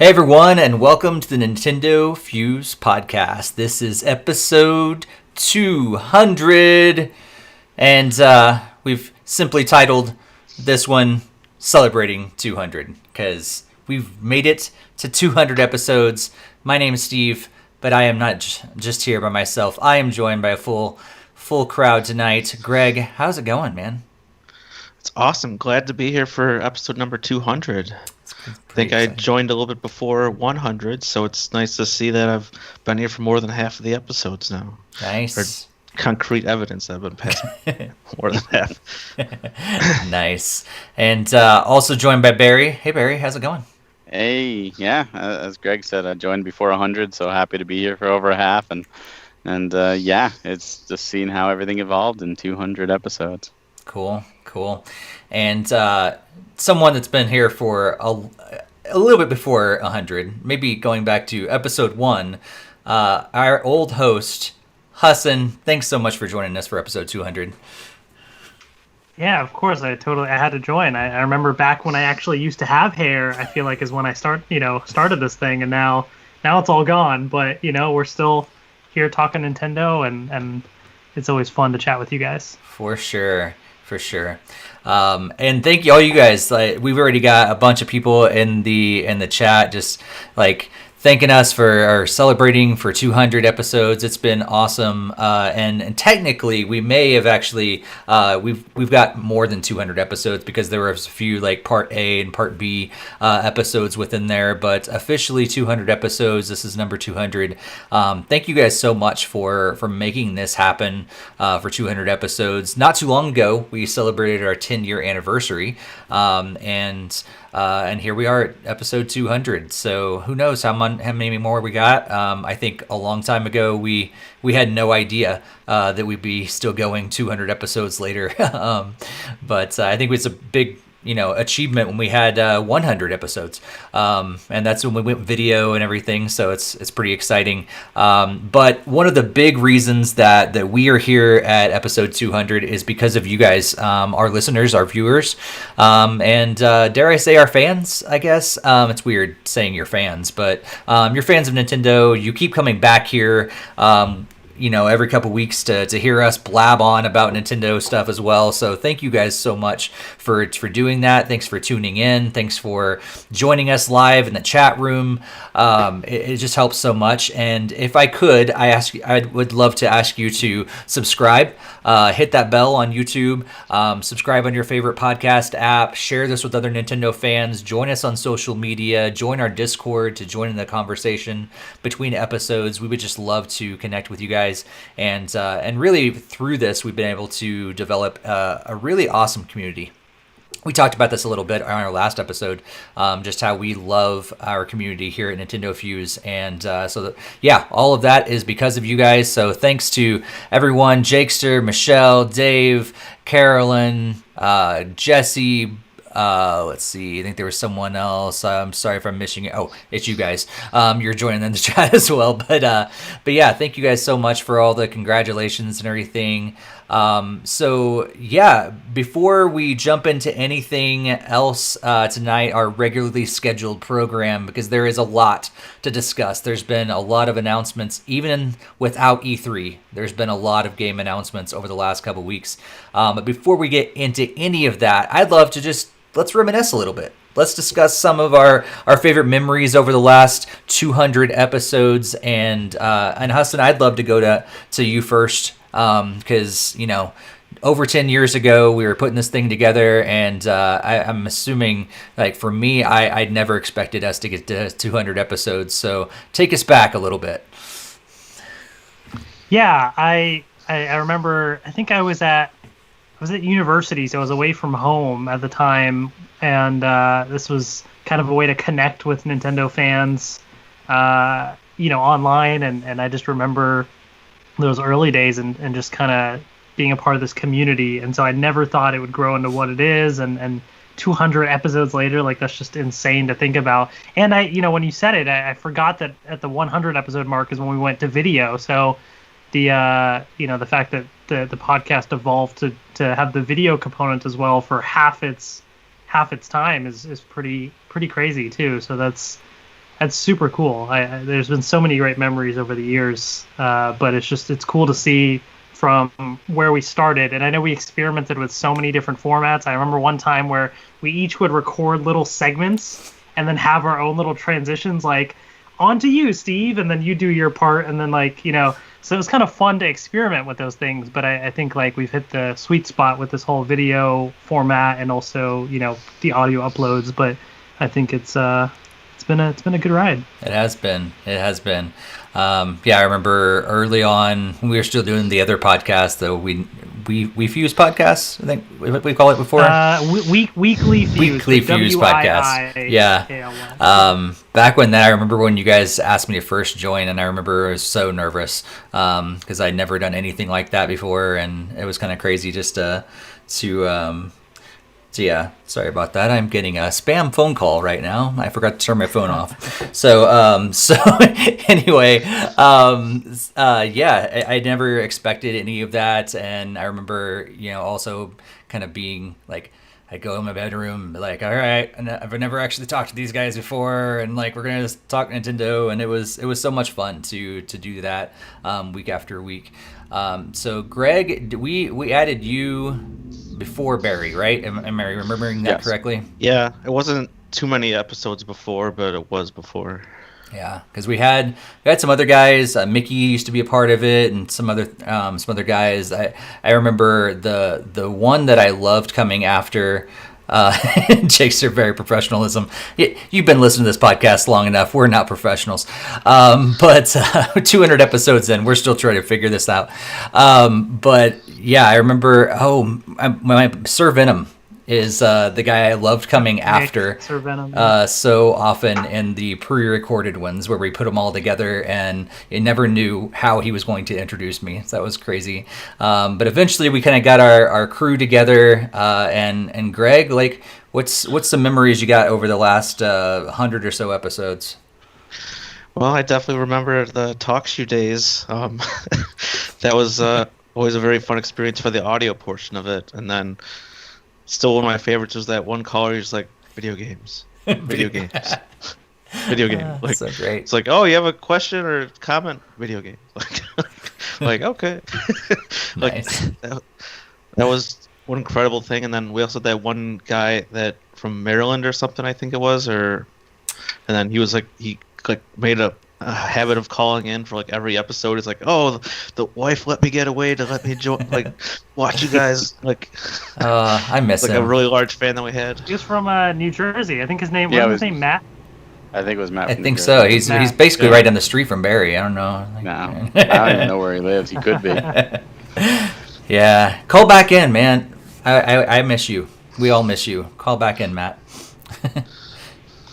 Hey everyone, and welcome to the NintendoFuse Podcast. This is episode 200, and we've simply titled this one Celebrating 200, because we've made it to 200 episodes. My name is Steve, but I am not just here by myself. I am joined by a full crowd tonight. Greg, how's it going, man? It's awesome. Glad to be here for episode number 200. I think I joined a little bit before 100, so it's nice to see that I've been here for more than half of the episodes now. Nice. Or concrete evidence that I've been past more than half. Nice. And also joined by Barry. Hey, Barry, how's it going? Hey, yeah, as Greg said, I joined before 100, so happy to be here for over a half. And yeah, it's just seeing how everything evolved in 200 episodes. Cool. And someone that's been here for a little bit before 100, maybe going back to episode 1, our old host, Hassan. Thanks so much for joining us for episode 200. Yeah, of course. I had to join. I remember back when I actually used to have hair, I feel like is when I started this thing, and now it's all gone. But, we're still here talking Nintendo, and it's always fun to chat with you guys. For sure. And thank you all you guys. We've already got a bunch of people in the chat just thanking us for celebrating for 200 episodes. It's been awesome. And technically we may have actually we've got more than 200 episodes because there was a few part A and part B episodes within there, but officially 200 episodes. This is number 200. Thank you guys so much for making this happen for 200 episodes. Not too long ago we celebrated our 10-year anniversary, and here we are at episode 200. So who knows how many more we got. I think a long time ago we had no idea that we'd be still going 200 episodes later. But I think it was a big achievement when we had 100 episodes, and that's when we went video and everything, so it's pretty exciting. But one of the big reasons that we are here at episode 200 is because of you guys, our listeners, our viewers, and dare I say our fans, I guess. It's weird saying you're fans, but you're fans of Nintendo. You keep coming back here every couple weeks to hear us blab on about Nintendo stuff as well. So thank you guys so much for doing that. Thanks for tuning in. Thanks for joining us live in the chat room. It just helps so much. And if I could, I would love to ask you to subscribe, hit that bell on YouTube, subscribe on your favorite podcast app, share this with other Nintendo fans, join us on social media, join our Discord to join in the conversation between episodes. We would just love to connect with you guys. And really through this, we've been able to develop a really awesome community. We talked about this a little bit on our last episode, just how we love our community here at NintendoFuse. And all of that is because of you guys. So thanks to everyone, Jakester, Michelle, Dave, Carolyn, Jesse, let's see. I think there was someone else. I'm sorry if I'm missing it. Oh, it's you guys. You're joining in the chat as well. But yeah, thank you guys so much for all the congratulations and everything. Before we jump into anything else tonight, our regularly scheduled program, because there is a lot to discuss. There's been a lot of announcements, even without E3. There's been a lot of game announcements over the last couple weeks. But before we get into any of that, I'd love to let's reminisce a little bit. Let's discuss some of our favorite memories over the last 200 episodes. And Hassan, I'd love to go to you first, because over 10 years ago we were putting this thing together, and I'm assuming, for me, I'd never expected us to get to 200 episodes. So take us back a little bit. Yeah, I remember. I think I was at university, so I was away from home at the time, and this was kind of a way to connect with Nintendo fans, online, and I just remember those early days and just kind of being a part of this community. And so I never thought it would grow into what it is, and 200 episodes later, that's just insane to think about. And when you said it, I forgot that at the 100 episode mark is when we went to video. So the fact that the podcast evolved to have the video component as well for half its time is pretty crazy too. So that's That's super cool. There's been so many great memories over the years, but it's cool to see from where we started. And I know we experimented with so many different formats. I remember one time where we each would record little segments and then have our own little transitions, like, on to you, Steve, and then you do your part, and then, like, so it was kind of fun to experiment with those things. But I think, like, we've hit the sweet spot with this whole video format and also, the audio uploads. But I think it's been a good ride. It has been. I remember early on we were still doing the other podcast, though. We Fuse Podcast, I think we call it before. Weekly Fuse Podcast. Yeah. Back when I remember when you guys asked me to first join, and I remember I was so nervous because I'd never done anything like that before, and it was kind of crazy just to So yeah, sorry about that. I'm getting a spam phone call right now. I forgot to turn my phone off. So anyway, I never expected any of that, and I remember, also kind of being like, I'd go in my bedroom, like, all right, and I've never actually talked to these guys before, and like we're gonna just talk Nintendo, and it was so much fun to do that week after week. So Greg, we added you before Barry, right? Am I remembering that correctly? Yeah, it wasn't too many episodes before, but it was before. Yeah, because we had some other guys. Mickey used to be a part of it, and some other guys. I remember the one that I loved coming after. Jake's very professionalism. You've been listening to this podcast long enough. We're not professionals, but 200 episodes in, we're still trying to figure this out. But yeah, I remember. My Sir Venom is the guy I loved coming after so often in the pre-recorded ones where we put them all together, and you never knew how he was going to introduce me. So that was crazy. But eventually we kind of got our crew together, and Greg, like, what's some memories you got over the last 100 or so episodes? Well, I definitely remember the talk show days. That was always a very fun experience for the audio portion of it, and then still one of my favorites was that one caller who's like, video games. Video games. Like, so great. It's like, oh, you have a question or comment? Video games. Like okay. Nice. That was one incredible thing. And then we also had that one guy that from Maryland or something, I think it was, and then he was like, he made a habit of calling in for like every episode. He's like, oh, the wife let me get away to let me watch you guys. I miss him. A really large fan that we had. He was from New Jersey. I think his name was his name Matt. I think it was Matt. I think so. He's basically right down the street from Barry. I don't know. No, I don't even know where he lives. He could be. Yeah, call back in, man. I miss you. We all miss you. Call back in, Matt.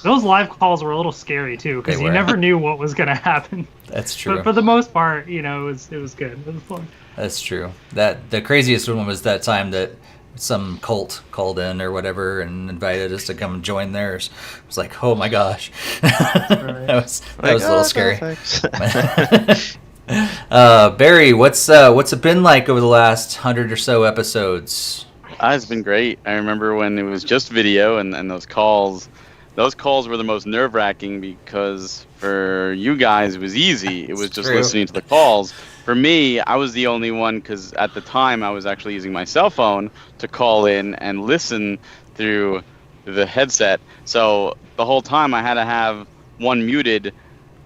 Those live calls were a little scary too, because you never knew what was going to happen. That's true. But for the most part, it was good. It was fun. That's true. The craziest one was that time that some cult called in or whatever and invited us to come join theirs. It was like, oh my gosh, that was a little scary. Barry, what's it been like over the last 100 or so episodes? It's been great. I remember when it was just video and those calls. Those calls were the most nerve-wracking because for you guys it was easy. It was just listening to the calls. For me, I was the only one because at the time I was actually using my cell phone to call in and listen through the headset. So the whole time I had to have one muted,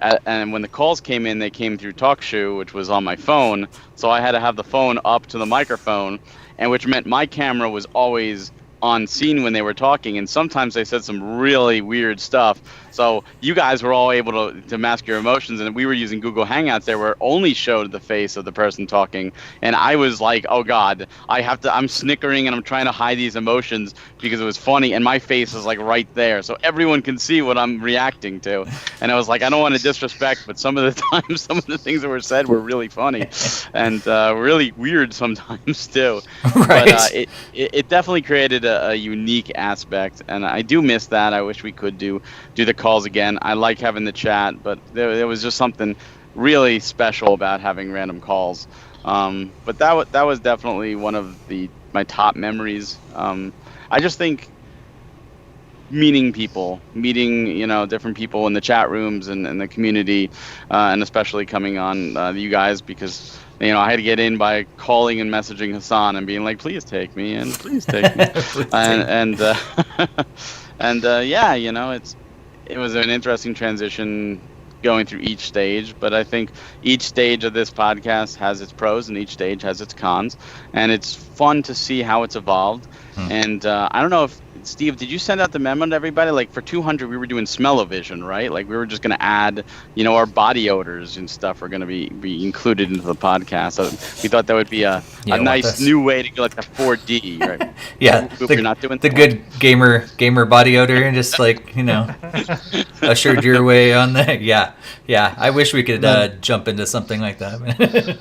and when the calls came in, they came through TalkShoe, which was on my phone. So I had to have the phone up to the microphone, and which meant my camera was always on scene when they were talking, and sometimes they said some really weird stuff. So you guys were all able to mask your emotions, and we were using Google Hangouts there where it only showed the face of the person talking. And I was like, oh God, I'm snickering and I'm trying to hide these emotions because it was funny, and my face is like right there. So everyone can see what I'm reacting to. And I was like, I don't want to disrespect, but some of the times, some of the things that were said were really funny and really weird sometimes too. Right. But it definitely created a unique aspect, and I do miss that. I wish we could do the calls again. I like having the chat, but there was just something really special about having random calls. But that was definitely one of my top memories. I just think meeting people, different people in the chat rooms and the community, and especially coming on you guys, because I had to get in by calling and messaging Hassan and being like, please take me in, please take me. It was an interesting transition going through each stage, but I think each stage of this podcast has its pros and each stage has its cons, and it's fun to see how it's evolved. And I don't know if Steve, did you send out the memo to everybody? Like for 200, we were doing smell-o-vision, right? Like we were just going to add, our body odors and stuff are going to be included into the podcast. So we thought that would be a nice new way to go, like the 4D, right? Yeah, you're not doing the good gamer body odor, and just like ushered your way on there. Yeah. I wish we could jump into something like that.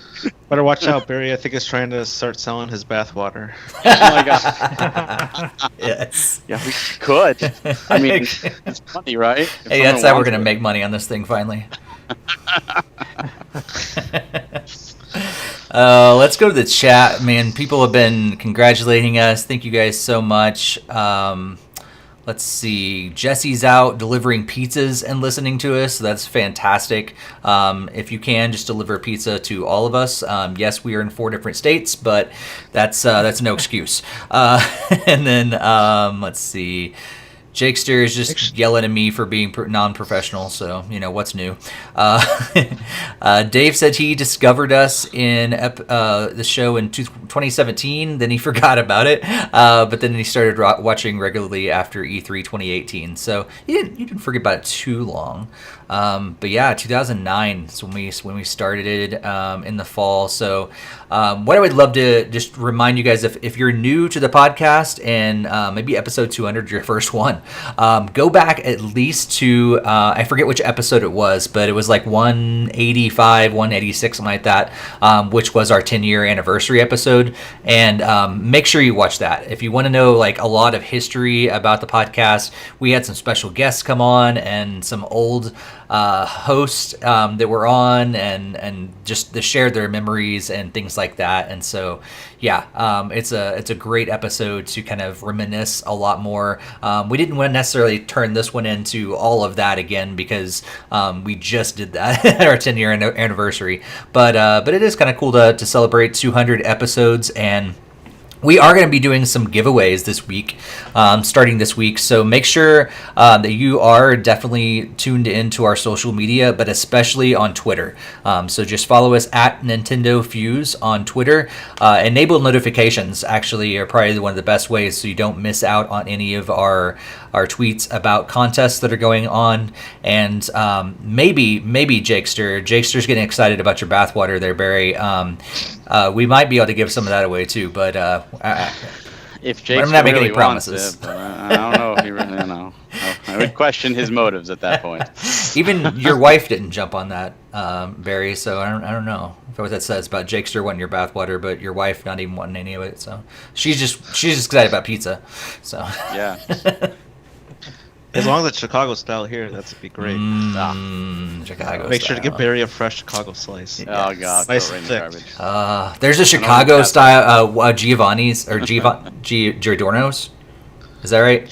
Better watch out, Barry. I think he's trying to start selling his bathwater. Oh my god. Yes. Yeah, we could. I mean, it's funny, right? Hey, that's how we're gonna make money on this thing finally. Let's go to the chat, man. People have been congratulating us. Thank you guys so much. Let's see. Jesse's out delivering pizzas and listening to us. So that's fantastic. If you can, just deliver pizza to all of us. Yes, we are in 4 different states, but that's no excuse. And then let's see. Jakester is just yelling at me for being non-professional, so what's new. Dave said he discovered us in the show in 2017, then he forgot about it, but then he started watching regularly after E3 2018, so you didn't forget about it too long. But yeah, 2009 is when we started it in the fall. So what I would love to just remind you guys, if you're new to the podcast and maybe episode 200 your first one, go back at least to I forget which episode it was, but it was like 185, 186, something like that, which was our 10-year anniversary episode. And make sure you watch that. If you want to know like a lot of history about the podcast, we had some special guests come on and some old hosts that were on and just to share their memories and things like that. And so it's a great episode to kind of reminisce a lot more. We didn't want to necessarily turn this one into all of that again because we just did that at our 10-year anniversary, but it is kind of cool to celebrate 200 episodes. And we are going to be doing some giveaways this week, starting this week. So make sure that you are definitely tuned into our social media, but especially on Twitter. So just follow us at NintendoFuse on Twitter. Enable notifications actually are probably one of the best ways so you don't miss out on any of our tweets about contests that are going on. And maybe Jakester's getting excited about your bathwater there, Barry. We might be able to give some of that away too, but if Jake I'm not making really any promises. It, but I don't know if he really I would question his motives at that point. Even your wife didn't jump on that, Barry. So I don't know what that says about Jakester wanting your bathwater, but your wife not even wanting any of it. So she's just excited about pizza. So yeah. As long as it's Chicago style here, that'd be great. Chicago Make style. sure to give Barry a fresh Chicago slice. Oh god, nice right in thick. the garbage. There's a Chicago style Giovanni's or Giordano's. Is that right?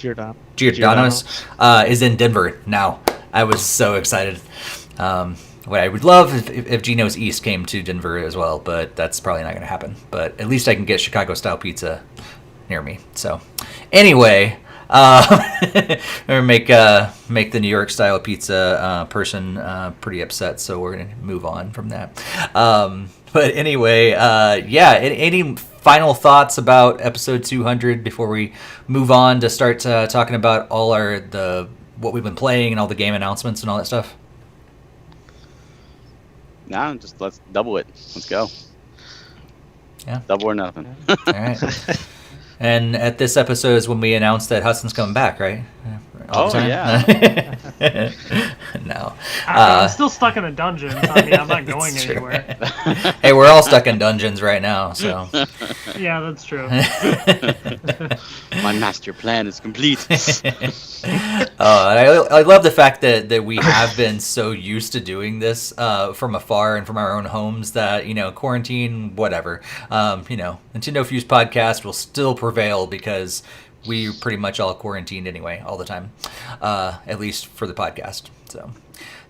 Giordano's is in Denver now. I was so excited. What I would love if Gino's East came to Denver as well, but that's probably not going to happen. But at least I can get Chicago style pizza near me. So anyway. Or make the New York style pizza person pretty upset, so we're gonna move on from that. But anyway, any final thoughts about episode 200 before we move on to start talking about all what we've been playing and all the game announcements and all that stuff? No, just let's double it. Let's go. Yeah, double or nothing. All right. And at this episode is when we announced that Hudson's coming back, right? Yeah. No. I'm still stuck in a dungeon. So I mean, I'm not going anywhere. Hey, we're all stuck in dungeons right now, so. Yeah, that's true. My master plan is complete. I love the fact that we have been so used to doing this from afar and from our own homes that, quarantine, whatever. NintendoFuse Podcast will still prevail because we pretty much all quarantined anyway, all the time, at least for the podcast. So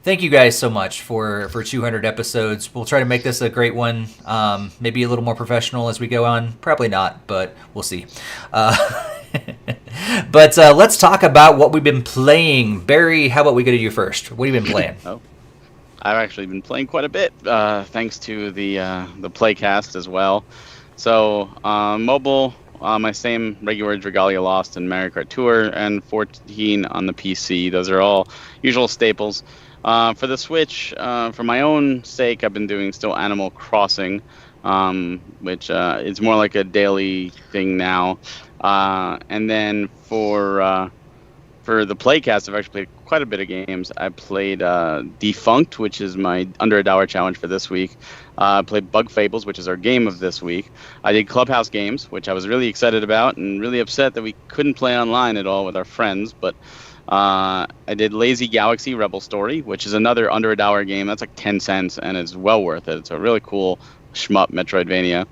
thank you guys so much for 200 episodes. We'll try to make this a great one, maybe a little more professional as we go on. Probably not, but we'll see. But let's talk about what we've been playing. Barry, how about we go to you first? What have you been playing? I've actually been playing quite a bit, thanks to the Playcast as well. So mobile, my same regular Dragalia Lost and Mario Kart Tour, and 14 on the PC. Those are all usual staples. For the Switch, for my own sake, I've been doing still Animal Crossing, which is more like a daily thing now. And then for the Playcast, I've actually played quite a bit of games. I played Defunct, which is my under a dollar challenge for this week. I played Bug Fables, which is our game of this week. I did Clubhouse Games, which I was really excited about and really upset that we couldn't play online at all with our friends. But I did Lazy Galaxy Rebel Story, which is another under a dollar game. That's like 10 cents, and it's well worth it. It's a really cool shmup Metroidvania.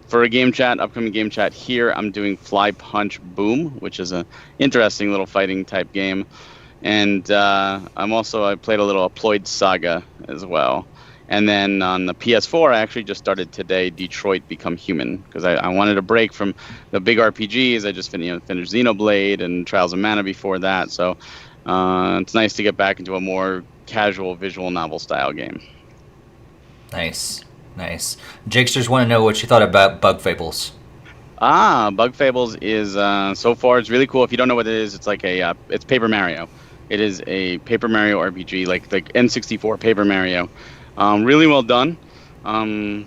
For a game chat, upcoming game chat here, I'm doing Fly Punch Boom, which is an interesting little fighting type game. And I played a little Aploid Saga as well. And then on the PS4, I actually just started today Detroit Become Human, because I wanted a break from the big RPGs. I just finished Xenoblade and Trials of Mana before that. So it's nice to get back into a more casual visual novel style game. Nice. Jakesters want to know what you thought about Bug Fables. Bug Fables is so far it's really cool. If you don't know what it is, it's like it's Paper Mario. It is a Paper Mario RPG, like the N64 Paper Mario. Really well done. And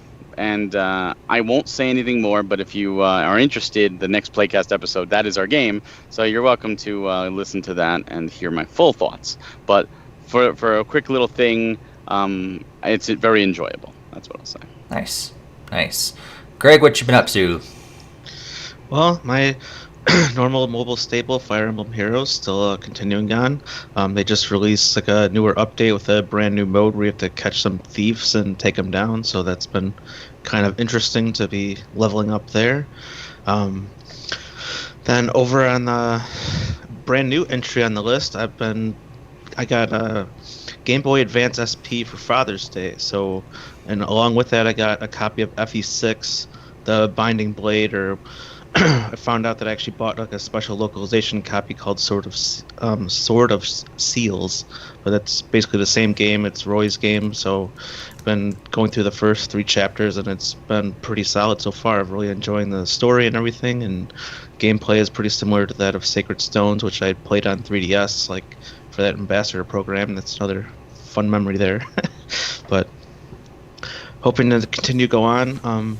I won't say anything more, but if you are interested, the next Playcast episode, that is our game. So you're welcome to listen to that and hear my full thoughts. But for a quick little thing, it's very enjoyable. That's what I'll say. Nice. Greg, what you been up to? Well, my normal mobile staple, Fire Emblem Heroes, still continuing on. They just released like a newer update with a brand new mode where you have to catch some thieves and take them down. So that's been kind of interesting to be leveling up there. Then over on the brand new entry on the list, I got a Game Boy Advance SP for Father's Day. So, and along with that, I got a copy of FE6, the Binding Blade, or I found out that I actually bought like a special localization copy called Sword of Seals, but that's basically the same game. It's Roy's game, so I've been going through the first 3 chapters, and it's been pretty solid so far. I'm really enjoying the story and everything, and gameplay is pretty similar to that of Sacred Stones, which I played on 3DS, like for that Ambassador program. That's another fun memory there. But hoping to continue go on.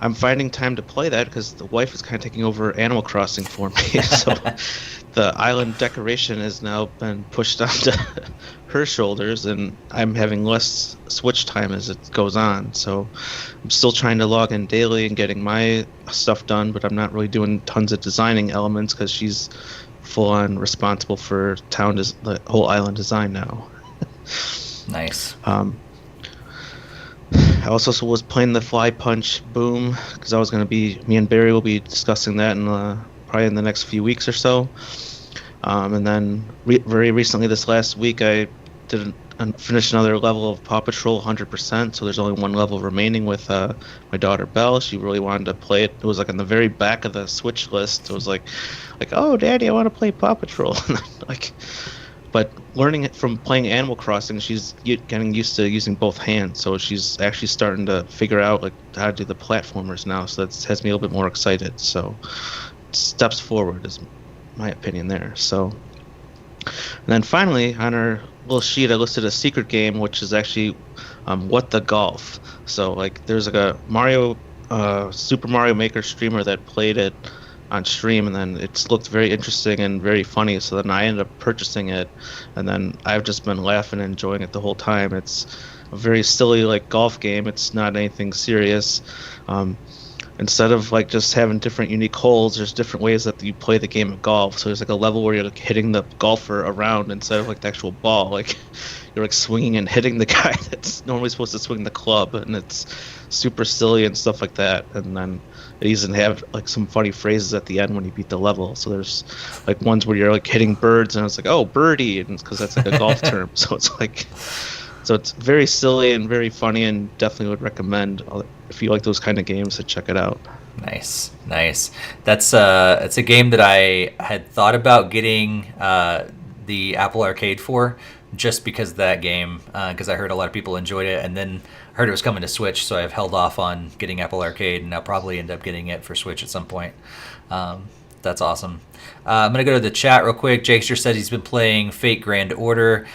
I'm finding time to play that because the wife is kind of taking over Animal Crossing for me. So the island decoration has now been pushed onto her shoulders, and I'm having less Switch time as it goes on. So I'm still trying to log in daily and getting my stuff done, but I'm not really doing tons of designing elements because she's full-on responsible for the whole island design now. Nice. I also was playing the Fly Punch Boom because me and Barry will be discussing that probably in the next few weeks or so. And then very recently, this last week, I finished another level of Paw Patrol 100%. So there's only one level remaining with my daughter Belle. She really wanted to play it. It was like on the very back of the Switch list. It was like, oh, Daddy, I want to play Paw Patrol. But learning it from playing Animal Crossing, she's getting used to using both hands, so she's actually starting to figure out like how to do the platformers now. So that has me a little bit more excited. So steps forward is my opinion there. So, and then finally on our little sheet, I listed a secret game, which is actually What the Golf. So like there's like a Super Mario Maker streamer that played it on stream, and then it's looked very interesting and very funny, so then I ended up purchasing it, and then I've just been laughing and enjoying it the whole time. It's a very silly like golf game. It's not anything serious. instead of like just having different unique holes, there's different ways that you play the game of golf. So there's like a level where you're like hitting the golfer around instead of like the actual ball. Like you're like swinging and hitting the guy that's normally supposed to swing the club, and it's super silly and stuff like that. And then it even have like some funny phrases at the end when you beat the level. So there's like ones where you're like hitting birds, and it's like, oh, birdie, and because that's like a golf term. So it's like, so it's very silly and very funny, and definitely would recommend if you like those kind of games to check it out. Nice. That's it's a game that I had thought about getting the Apple Arcade for, just because of that game, because I heard a lot of people enjoyed it, and then I heard it was coming to Switch, so I've held off on getting Apple Arcade, and I'll probably end up getting it for Switch at some point. That's awesome. I'm going to go to the chat real quick. Jakester said he's been playing Fate Grand Order,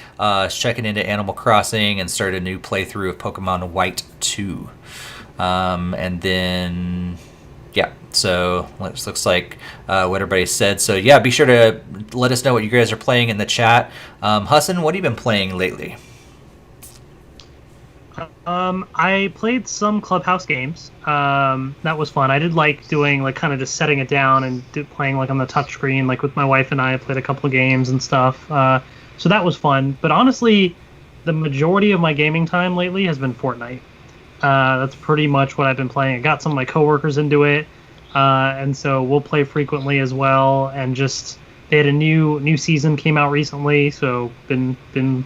checking into Animal Crossing, and started a new playthrough of Pokemon White 2. And then... yeah, so it looks like what everybody said. So yeah, be sure to let us know what you guys are playing in the chat. Hassan, what have you been playing lately? I played some Clubhouse games. That was fun. I did like doing like kind of just setting it down and playing like on the touchscreen, like with my wife and I played a couple of games and stuff. So that was fun. But honestly, the majority of my gaming time lately has been Fortnite. That's pretty much what I've been playing. I got some of my coworkers into it, and so we'll play frequently as well. And just they had a new season came out recently, so been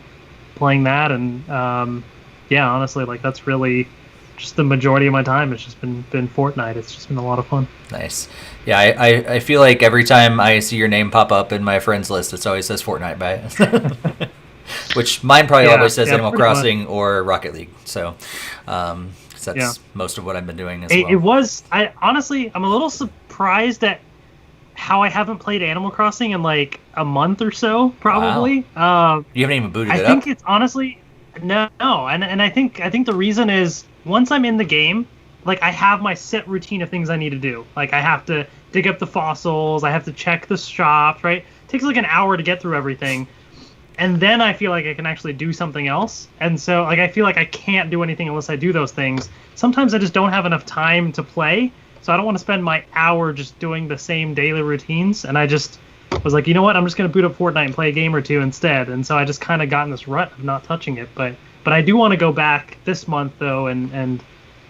playing that. And yeah, honestly, like that's really just the majority of my time. It's just been Fortnite. It's just been a lot of fun. Nice. Yeah, I feel like every time I see your name pop up in my friends list, it always says Fortnite by it. Which mine probably always says Animal Crossing or Rocket League. So, 'cause that's most of what I've been doing as well. It was. I'm a little surprised at how I haven't played Animal Crossing in like a month or so, probably. Wow. You haven't even booted it up? I think it's honestly no, and I think the reason is once I'm in the game, like I have my set routine of things I need to do. Like I have to dig up the fossils, I have to check the shops, right? It takes like an hour to get through everything. And then I feel like I can actually do something else. And so like I feel like I can't do anything unless I do those things. Sometimes I just don't have enough time to play. So I don't want to spend my hour just doing the same daily routines. And I just was like, you know what? I'm just going to boot up Fortnite and play a game or two instead. And so I just kind of got in this rut of not touching it. But I do want to go back this month though and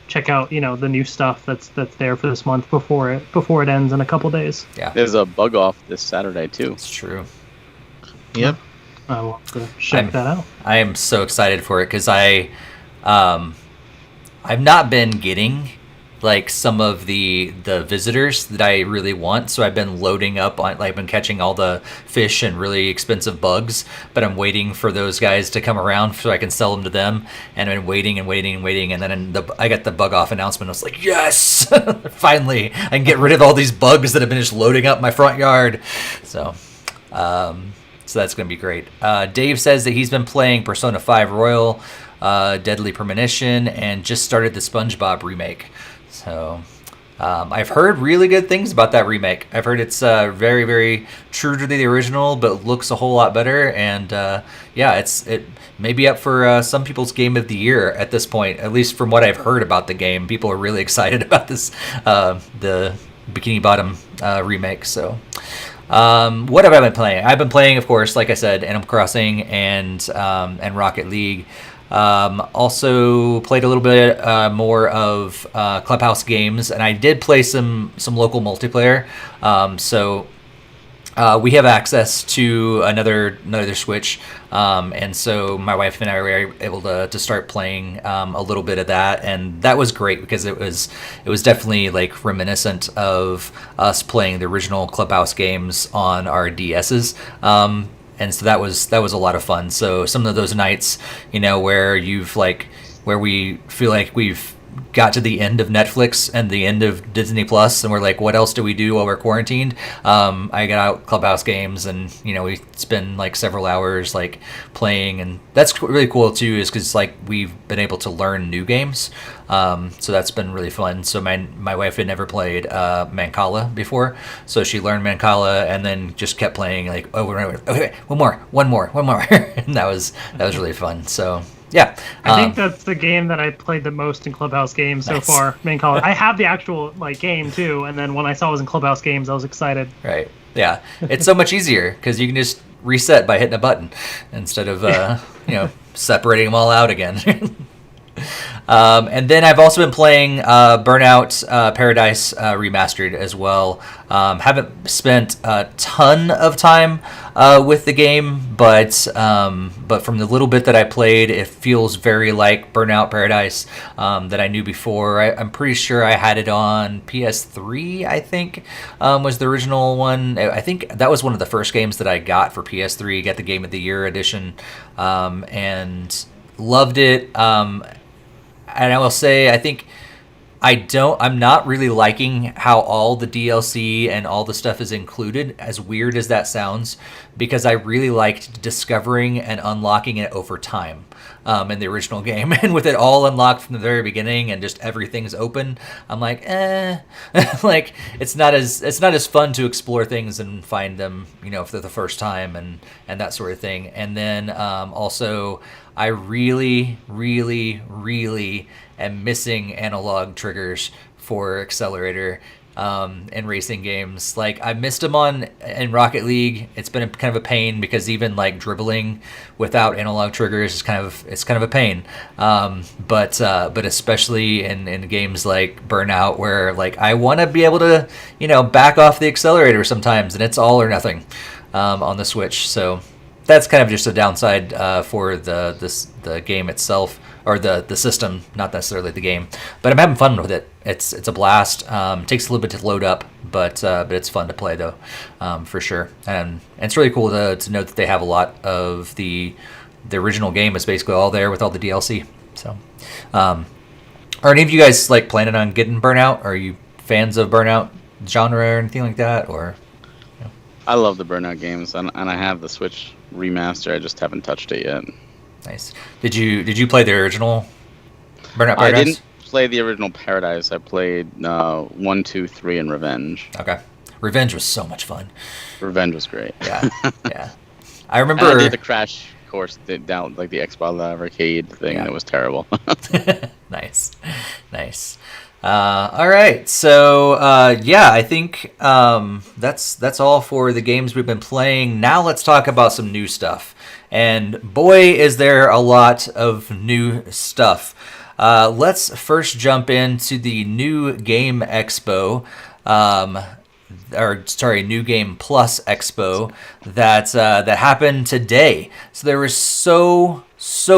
check out, you know, the new stuff that's there for this month before it ends in a couple days. Yeah. There's a bug off this Saturday too. It's true. Yep. I will have to check that out. I am so excited for it because I've not been getting like some of the visitors that I really want, so I've been loading up on, like, I've been catching all the fish and really expensive bugs, but I'm waiting for those guys to come around so I can sell them to them, and I've been waiting, and then I got the bug off announcement. I was like, yes, finally I can get rid of all these bugs that have been just loading up my front yard. So that's going to be great. Dave says that he's been playing Persona 5 Royal, Deadly Premonition, and just started the SpongeBob remake. So I've heard really good things about that remake. I've heard it's very, very true to the original, but looks a whole lot better. And it may be up for some people's Game of the Year at this point, at least from what I've heard about the game. People are really excited about this, the Bikini Bottom remake. So... what have I been playing? I've been playing, of course, like I said, Animal Crossing and Rocket League. Also played a little bit more of Clubhouse games, and I did play some local multiplayer. So we have access to another Switch, and so my wife and I were able to start playing a little bit of that, and that was great because it was definitely like reminiscent of us playing the original Clubhouse games on our DSs. And so that was a lot of fun. So some of those nights, you know, where we feel like we've got to the end of Netflix and the end of Disney Plus, and we're like, what else do we do while we're quarantined? I got out Clubhouse games, and you know, we spend like several hours like playing, and that's really cool too, is because like we've been able to learn new games. So that's been really fun. So my wife had never played Mancala before, so she learned Mancala and then just kept playing like over and over. Okay, one more, and that was really fun. So Yeah. I think that's the game that I played the most in Clubhouse Games so far. Main College. I have the actual game too, and then when I saw it was in Clubhouse Games, I was excited. Right. Yeah. It's so much easier because you can just reset by hitting a button instead of separating them all out again. And then I've also been playing Burnout Paradise Remastered as well. Haven't spent a ton of time with the game, but from the little bit that I played, it feels very like Burnout Paradise that I knew before. I'm pretty sure I had it on PS3, I think, was the original one. I think that was one of the first games that I got for PS3, got the Game of the Year edition, and loved it. And I will say, I think I'm not really liking how all the DLC and all the stuff is included, as weird as that sounds, because I really liked discovering and unlocking it over time in the original game. And with it all unlocked from the very beginning and just everything's open, I'm like, like it's not as fun to explore things and find them, for the first time and that sort of thing. And then also, I really, really, really am missing analog triggers for Accelerator in racing games. Like, I missed them in Rocket League. It's been kind of a pain because even like dribbling without analog triggers is kind of a pain. But especially in games like Burnout, where like I want to be able to back off the accelerator sometimes, and it's all or nothing on the Switch. So that's kind of just a downside for the game itself, or the system, not necessarily the game. But I'm having fun with it. It's a blast. Takes a little bit to load up, but it's fun to play though, for sure. And it's really cool to note that they have a lot of the original game is basically all there with all the DLC. So, are any of you guys like planning on getting Burnout? Are you fans of Burnout genre or anything like that, or? I love the Burnout games, and I have the Switch remaster. I just haven't touched it yet. Nice. Did you play the original Burnout Paradise? I didn't play the original Paradise. I played 1, 2, 3, and Revenge. Okay. Revenge was so much fun. Revenge was great. Yeah. Yeah. I remember. And I did the Crash course down like the Xbox arcade thing. Yeah. That was terrible. Nice. All right, so I think that's all for the games we've been playing. Now let's talk about some new stuff, and boy, is there a lot of new stuff. Let's first jump into the new Game Expo, New Game Plus Expo that happened today. So there were so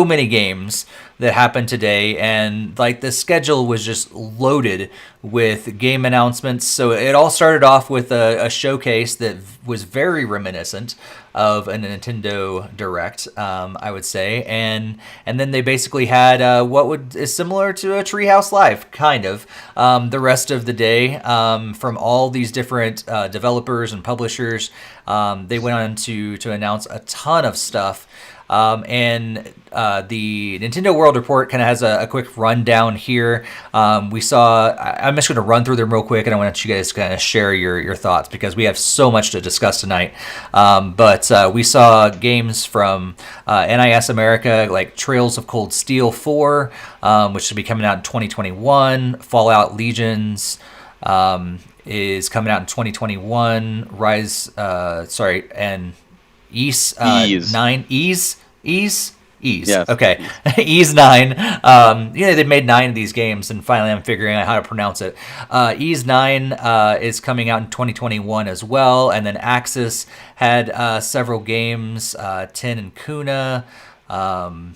many games that happened today, and like the schedule was just loaded with game announcements. So it all started off with a showcase that was very reminiscent of a Nintendo Direct, I would say, and then they basically had is similar to a Treehouse Live, kind of, the rest of the day, from all these different developers and publishers. They went on to announce a ton of stuff. And the Nintendo World Report kind of has a quick rundown here. I'm just going to run through them real quick, and I want you guys to kind of share your thoughts because we have so much to discuss tonight. But we saw games from NIS America, like Trails of Cold Steel 4, which should be coming out in 2021. Fallout Legions is coming out in 2021. And Ease 9 Ease. Yes. Okay. Ease 9. They've made 9 of these games, and finally I'm figuring out how to pronounce it. Ease 9 is coming out in 2021 as well, and then Axis had several games, Tin and Kuna. Some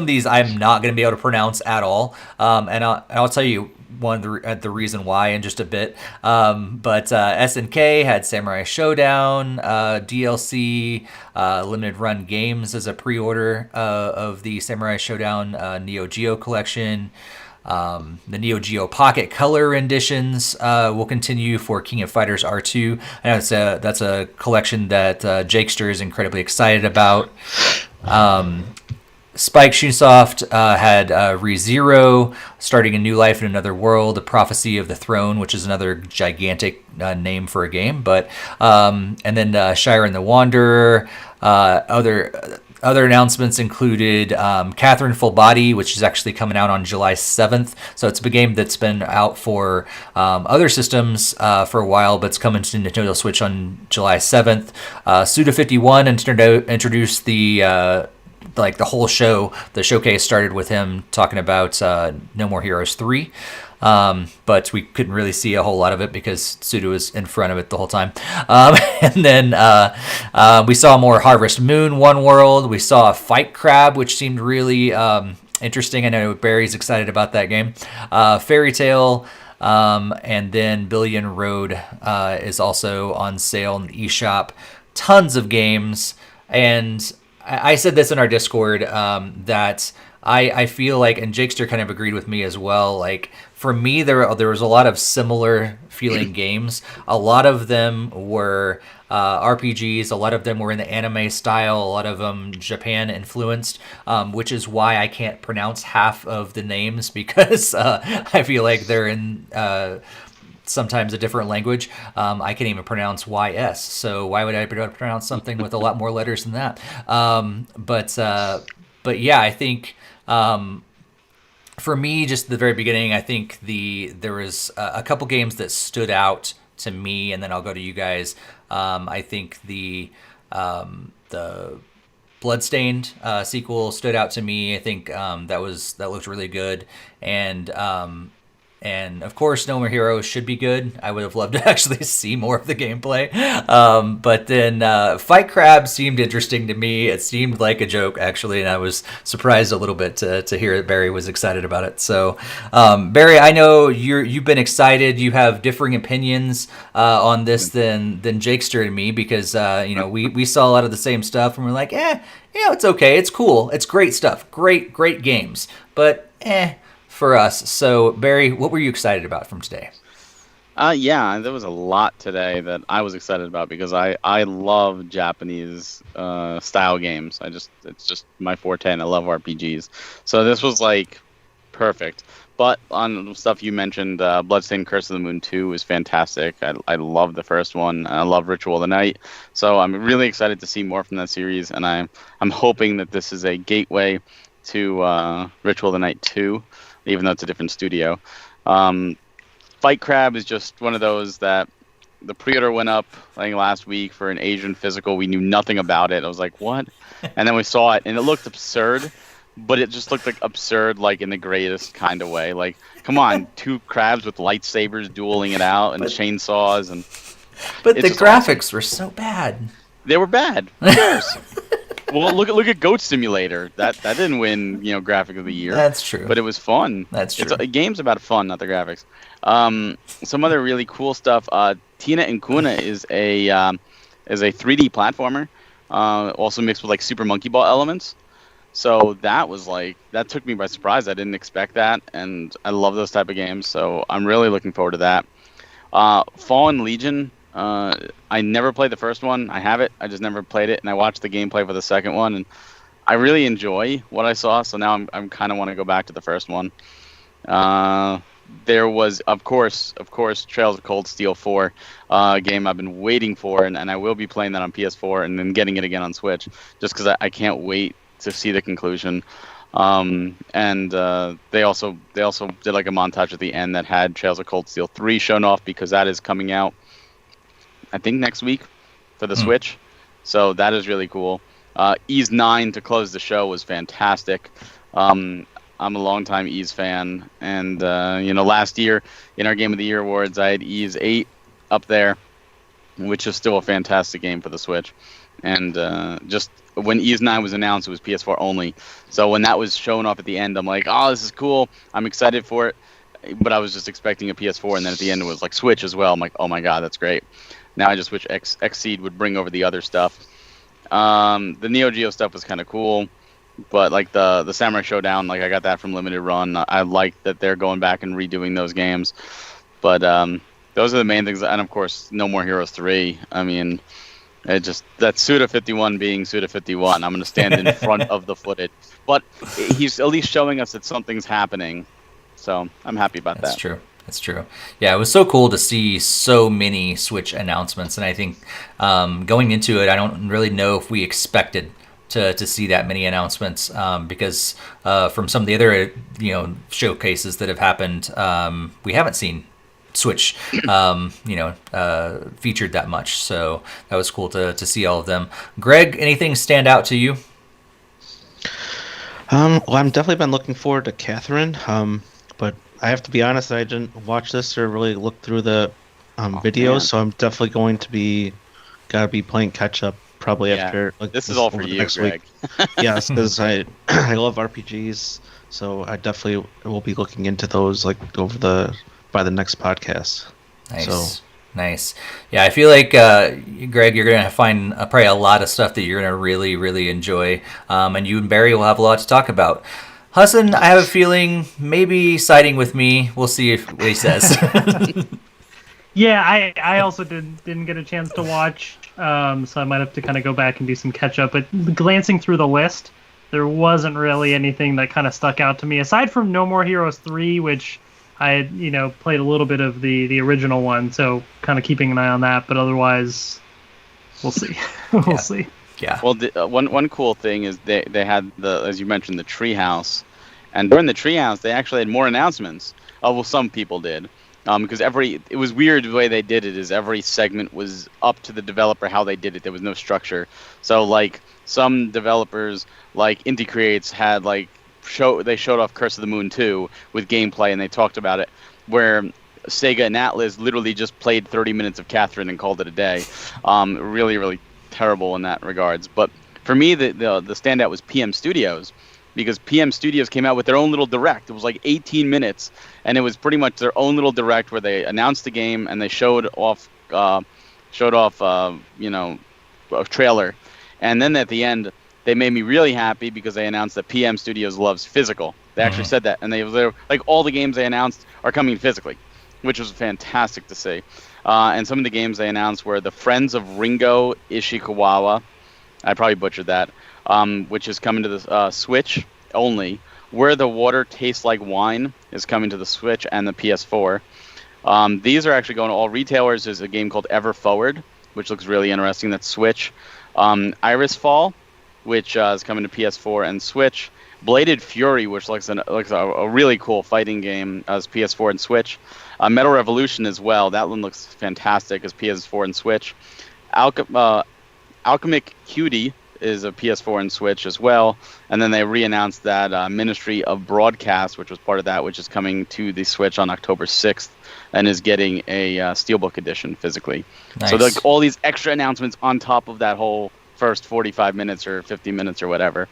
of these I'm not going to be able to pronounce at all, and I'll tell you the reason why in just a bit. But SNK had Samurai Showdown, DLC, limited run games as a pre-order of the Samurai Showdown Neo Geo collection. The Neo Geo Pocket Color editions will continue for King of Fighters R2. I know that's a collection that Jakester is incredibly excited about. Spike Chunsoft had ReZero, Starting a New Life in Another World, The Prophecy of the Throne, which is another gigantic name for a game, and then Shire and the Wanderer, other Other announcements included Catherine Full Body, which is actually coming out on July 7th. So it's a game that's been out for other systems for a while, but it's coming to Nintendo Switch on July 7th. Suda51 introduced the whole show. The showcase started with him talking about No More Heroes 3. But we couldn't really see a whole lot of it because Suda was in front of it the whole time. And then we saw more Harvest Moon One World. We saw a Fight Crab, which seemed really interesting. I know Barry's excited about that game. Fairy Tale, and then Billion Road is also on sale in the eShop. Tons of games. And I said this in our Discord that I feel like, and Jakester kind of agreed with me as well, like for me there was a lot of similar feeling games. A lot of them were RPGs, a lot of them were in the anime style, a lot of them Japan influenced, which is why I can't pronounce half of the names because I feel like they're in sometimes a different language. I can't even pronounce YS, so why would I pronounce something with a lot more letters than that? But yeah, I think for me, just at the very beginning, I think there was a couple games that stood out to me, and then I'll go to you guys. I think the Bloodstained sequel stood out to me. I think that looked really good, and of course, No More Heroes should be good. I would have loved to actually see more of the gameplay. But then Fight Crab seemed interesting to me. It seemed like a joke, actually, and I was surprised a little bit to hear that Barry was excited about it. So, Barry, I know you've been excited. You have differing opinions on this than Jakester and me because we saw a lot of the same stuff and we're like, it's okay, it's cool, it's great stuff, great games, but for us. So, Barry, what were you excited about from today? There was a lot today that I was excited about because I love Japanese style games. It's just my forte, and I love RPGs. So this was like perfect. But on stuff you mentioned, Bloodstained Curse of the Moon 2 is fantastic. I love the first one. I love Ritual of the Night. So I'm really excited to see more from that series, and I'm hoping that this is a gateway to Ritual of the Night 2. Even though it's a different studio. Fight Crab is just one of those that the pre-order went up, I think, last week for an Asian physical. We knew nothing about it. I was like, what? And then we saw it, and it looked absurd, but it just looked like absurd, like in the greatest kind of way. Like, come on, two crabs with lightsabers dueling it out and chainsaws. But the graphics were so bad. They were bad. Who cares? Well, look at Goat Simulator. That didn't win, graphic of the year. That's true. But it was fun. That's true. A game's about fun, not the graphics. Some other really cool stuff. Tina and Kuna is a 3D platformer, also mixed with like Super Monkey Ball elements. So that took me by surprise. I didn't expect that, and I love those type of games. So I'm really looking forward to that. Fallen Legion. I never played the first one. I have it. I just never played it, and I watched the gameplay for the second one, and I really enjoy what I saw. So now I'm kind of want to go back to the first one. There was, of course, Trails of Cold Steel 4, a game I've been waiting for, and I will be playing that on PS4 and then getting it again on Switch, just because I can't wait to see the conclusion. And they also did like a montage at the end that had Trails of Cold Steel 3 shown off because that is coming out, I think, next week for the Switch. So that is really cool. Ys 9 to close the show was fantastic. I'm a longtime Ys fan, and last year in our Game of the Year awards, I had Ys 8 up there, which is still a fantastic game for the Switch. And just when Ys 9 was announced, it was PS4 only. So when that was shown off at the end, I'm like, oh, this is cool. I'm excited for it. But I was just expecting a PS4, and then at the end it was like Switch as well. I'm like, oh my god, that's great. Now I just wish Xseed would bring over the other stuff. The Neo Geo stuff was kind of cool, but like the Samurai Showdown, like I got that from Limited Run. I like that they're going back and redoing those games. But those are the main things, and of course, No More Heroes 3. I mean, it just that Suda51 being Suda51. I'm going to stand in front of the footage, but he's at least showing us that something's happening. So I'm happy about that. That's true. That's true. Yeah, it was so cool to see so many Switch announcements, and I think going into it, I don't really know if we expected to see that many announcements, because from some of the other showcases that have happened, we haven't seen Switch featured that much. So that was cool to see all of them. Greg, anything stand out to you? Well, I'm definitely been looking forward to Catherine. But I have to be honest, I didn't watch this or really look through the videos, man. so I'm definitely going to gotta be playing catch up probably after. Like, this is all for you, next Greg. week. Yes, because I love RPGs, so I definitely will be looking into those like by the next podcast. Nice. So. Nice. Yeah, I feel like, Greg, you're going to find probably a lot of stuff that you're going to really, really enjoy. And you and Barry will have a lot to talk about. Hassan, I have a feeling maybe siding with me. We'll see what he says. Yeah, I also didn't get a chance to watch, so I might have to kind of go back and do some catch up. But glancing through the list, there wasn't really anything that kind of stuck out to me, aside from No More Heroes 3, which I had, played a little bit of the original one, so kind of keeping an eye on that. But otherwise, we'll see. We'll see. Yeah. Well, one cool thing is they had as you mentioned, the treehouse, and during the treehouse they actually had more announcements. Well, some people did, because it was weird the way they did it. Is every segment was up to the developer how they did it. There was no structure. So like some developers like Indie Creates had like. They showed off Curse of the Moon 2 with gameplay, and they talked about it, where Sega and Atlas literally just played 30 minutes of Catherine and called it a day. Really, really terrible in that regards. But for me, the standout was PM Studios, because PM Studios came out with their own little direct. It was like 18 minutes, and it was pretty much their own little direct where they announced the game and they showed off a trailer, and then at the end. They made me really happy because they announced that PM Studios loves physical. They actually said that, and they're like all the games they announced are coming physically, which was fantastic to see. And some of the games they announced were the Friends of Ringo Ishikawa. I probably butchered that, which is coming to the Switch only. Where the Water Tastes Like Wine is coming to the Switch and the PS4. These are actually going to all retailers. There's a game called Ever Forward, which looks really interesting. That's Switch. Iris Fall, which is coming to PS4 and Switch. Bladed Fury, which looks a really cool fighting game, as PS4 and Switch. Metal Revolution as well. That one looks fantastic as PS4 and Switch. Alchemic Cutie is a PS4 and Switch as well. And then they re-announced that Ministry of Broadcast, which was part of that, which is coming to the Switch on October 6th and is getting a Steelbook edition physically. Nice. So like all these extra announcements on top of that whole first 45 minutes or 50 minutes or whatever.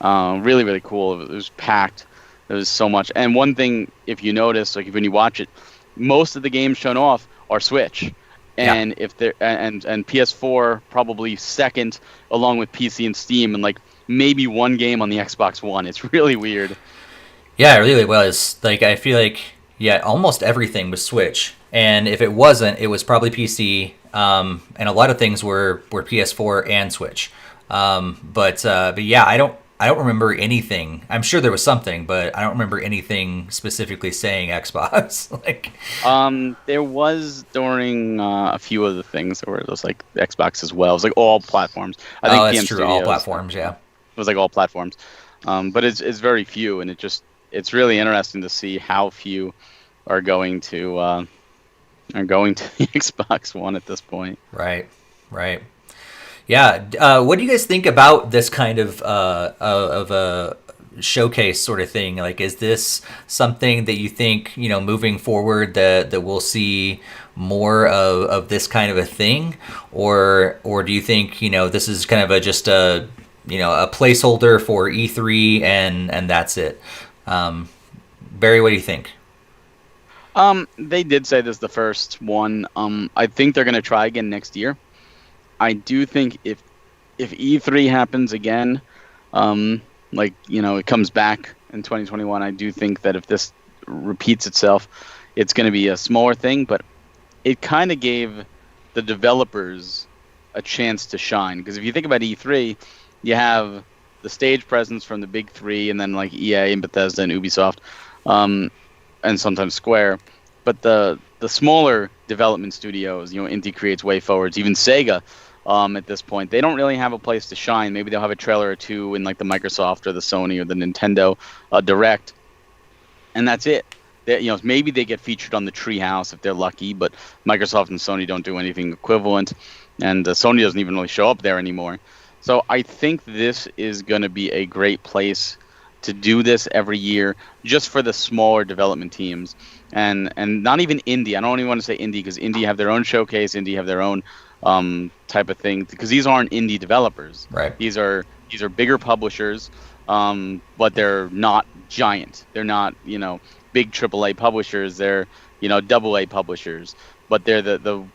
Really, really cool. It was packed. There was so much. And one thing, if you notice, like when you watch it, most of the games shown off are Switch. And if they're and PS4 probably second, along with PC and Steam, and like maybe one game on the Xbox One. It's really weird. Yeah, it really was. Like I feel like almost everything was Switch, and if it wasn't, it was probably PC. And a lot of things were PS4 and Switch. But yeah, I don't remember anything. I'm sure there was something, but I don't remember anything specifically saying Xbox. Like, there was during a few of the things there were just like Xbox as well. It was like all platforms. I think that's PM true. Studios, all platforms. Yeah, it was like all platforms. But it's very few, and it's really interesting to see how few are going to the Xbox One at this point. Right. Yeah. What do you guys think about this kind of a showcase sort of thing? Like, is this something that you think, moving forward that we'll see more of this kind of a thing, or do you think this is kind of just a placeholder for E3 and that's it? Barry, what do you think? They did say this is the first one. I think they're going to try again next year. I do think if E3 happens again, it comes back in 2021, I do think that if this repeats itself, it's going to be a smaller thing, but it kind of gave the developers a chance to shine. Because if you think about E3, you have the stage presence from the big three, and then like EA and Bethesda and Ubisoft, and sometimes Square. But the smaller development studios, Indie Creates, Way Forwards, even Sega, at this point. They don't really have a place to shine. Maybe they'll have a trailer or two in like the Microsoft or the Sony or the Nintendo Direct, and that's it. Maybe they get featured on the Treehouse if they're lucky, but Microsoft and Sony don't do anything equivalent, and Sony doesn't even really show up there anymore. So I think this is going to be a great place to do this every year, just for the smaller development teams, and not even indie. I don't even want to say indie, because indie have their own showcase, indie have their own type of thing, because these aren't indie developers. Right. These are bigger publishers, but they're not giant. They're not big AAA publishers. They're AA publishers, but they're the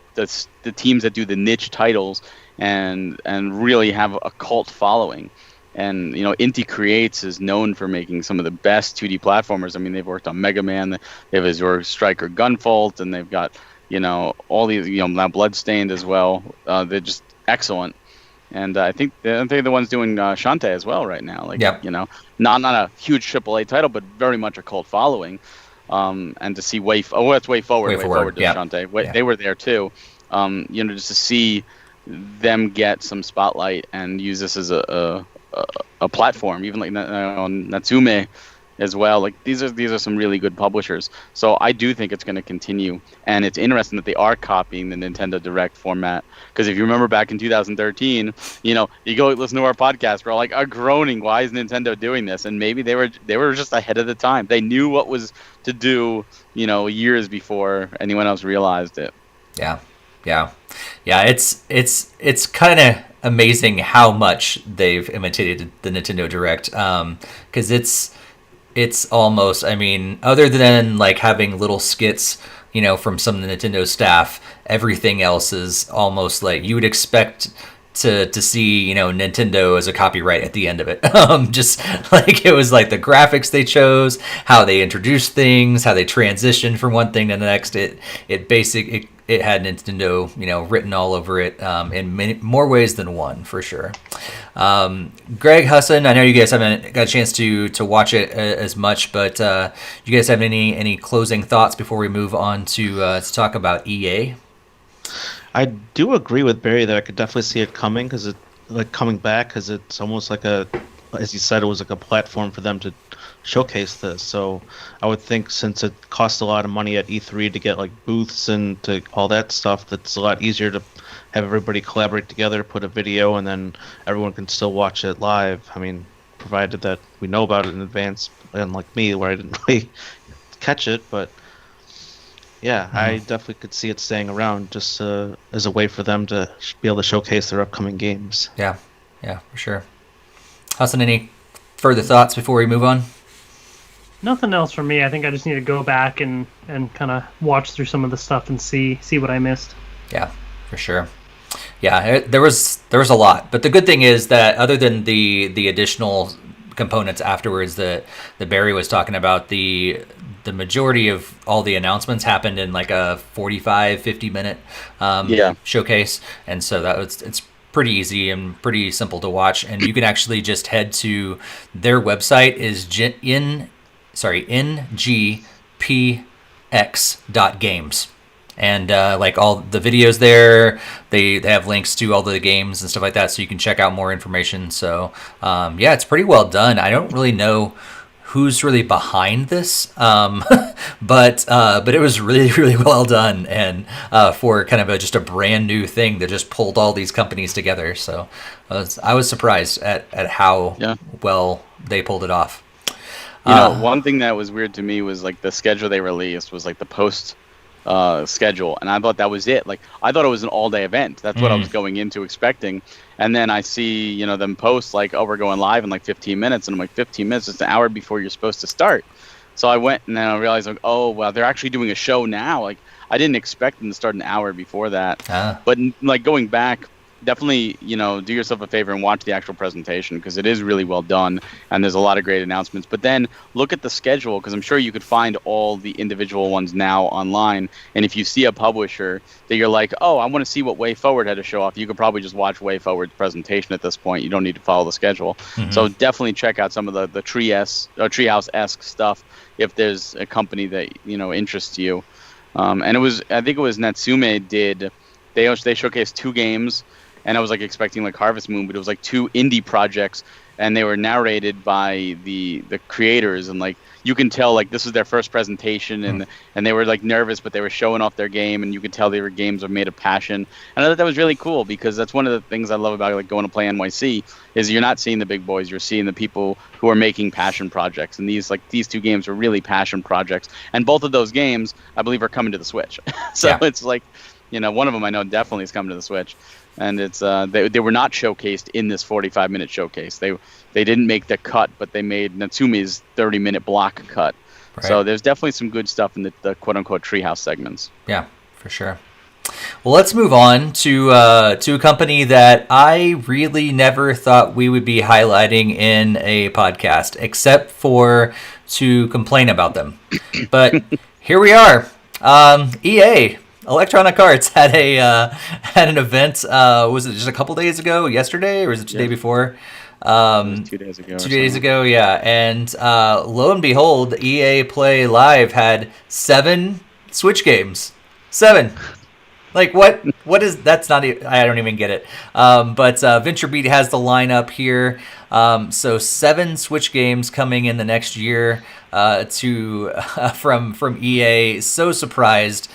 teams that do the niche titles and really have a cult following. And Inti Creates is known for making some of the best 2D platformers. I mean, they've worked on Mega Man, they have Azure Striker Gunfault, and they've got all these now Bloodstained as well. They're just excellent. And I think they're the ones doing Shantae as well right now. Not a huge AAA title, but very much a cult following. And to see Way Forward did Shantae. They were there too. Just to see them get some spotlight and use this as a platform, even like on Natsume as well. Like these are some really good publishers. So I do think it's going to continue, and it's interesting that they are copying the Nintendo Direct format. Because if you remember back in 2013, you go listen to our podcast, we're like groaning, why is Nintendo doing this? And maybe they were just ahead of the time. They knew what was to do, years before anyone else realized it. Yeah. It's kind of amazing how much they've imitated the Nintendo Direct, because it's almost, I mean, other than like having little skits, from some of the Nintendo staff, everything else is almost like you would expect to see, Nintendo as a copyright at the end of it. Just like it was like the graphics they chose, how they introduced things, how they transitioned from one thing to the next. It had Nintendo, written all over it, in many more ways than one, for sure. Greg, Hassan, I know you guys haven't got a chance to watch it as much, but you guys have any closing thoughts before we move on to talk about EA? I do agree with Barry that I could definitely see it coming, coming back, because it's almost like as you said, it was like a platform for them to showcase this. So I would think, since it costs a lot of money at E3 to get like booths and to all that stuff, that's a lot easier to have everybody collaborate together, put a video, and then everyone can still watch it live. I mean, provided that we know about it in advance, unlike me, where I didn't really catch it. But yeah, I definitely could see it staying around, just as a way for them to be able to showcase their upcoming games. Yeah, for sure. Hassan, any further thoughts before we move on? Nothing else for me. I think I just need to go back and kind of watch through some of the stuff and see what I missed. Yeah, for sure. Yeah, there was a lot, but the good thing is that other than the additional components afterwards that Barry was talking about, the majority of all the announcements happened in like a 50 minute showcase, and so it's pretty easy and pretty simple to watch, and you can actually just head to their website is ngpx.games, and like all the videos there, they have links to all the games and stuff like that, so you can check out more information. So it's pretty well done. I don't really know who's really behind this, but it was really, really well done, and for kind of just a brand new thing that just pulled all these companies together. So I was surprised at how well they pulled it off. One thing that was weird to me was like the schedule they released was like the post schedule, and I thought that was it. Like I thought it was an all-day event. That's what I was going into expecting. And then I see, them post like, oh, we're going live in like 15 minutes, and I'm like, 15 minutes? It's an hour before you're supposed to start. So I went, and then I realized like, oh, well, they're actually doing a show now. Like I didn't expect them to start an hour before that. But like going back, definitely, do yourself a favor and watch the actual presentation, because it is really well done, and there's a lot of great announcements. But then look at the schedule, because I'm sure you could find all the individual ones now online. And if you see a publisher that you're like, oh, I want to see what Way Forward had to show off, you could probably just watch Way Forward's presentation at this point. You don't need to follow the schedule. So definitely check out some of the Treehouse-esque stuff if there's a company that interests you. And I think it was Natsume did. They showcased 2 games. and I was like expecting like Harvest Moon, but it was like 2 indie projects, and they were narrated by the creators, and like you can tell like this was their first presentation, and they were like nervous, but they were showing off their game, and you could tell they were games are made of passion. And I thought that was really cool, because that's one of the things I love about like going to play NYC is you're not seeing the big boys, you're seeing the people who are making passion projects, and these 2 games were really passion projects, and both of those games I believe are coming to the Switch. So it's like, one of them I know definitely is coming to the Switch. And it's they were not showcased in this 45-minute showcase. They didn't make the cut, but they made Natsumi's 30-minute block cut. Right. So there's definitely some good stuff in the quote-unquote treehouse segments. Yeah, for sure. Well, let's move on to a company that I really never thought we would be highlighting in a podcast, except for to complain about them. But here we are. EA. Electronic Arts had an event. Was it just a couple days ago? Yesterday, or was it the day before? 2 days ago. 2 days ago, yeah. And lo and behold, EA Play Live had 7 Switch games. 7. Like what? What is that's not? I don't even get it. But VentureBeat has the lineup here. So 7 Switch games coming in the next year. From EA. So surprised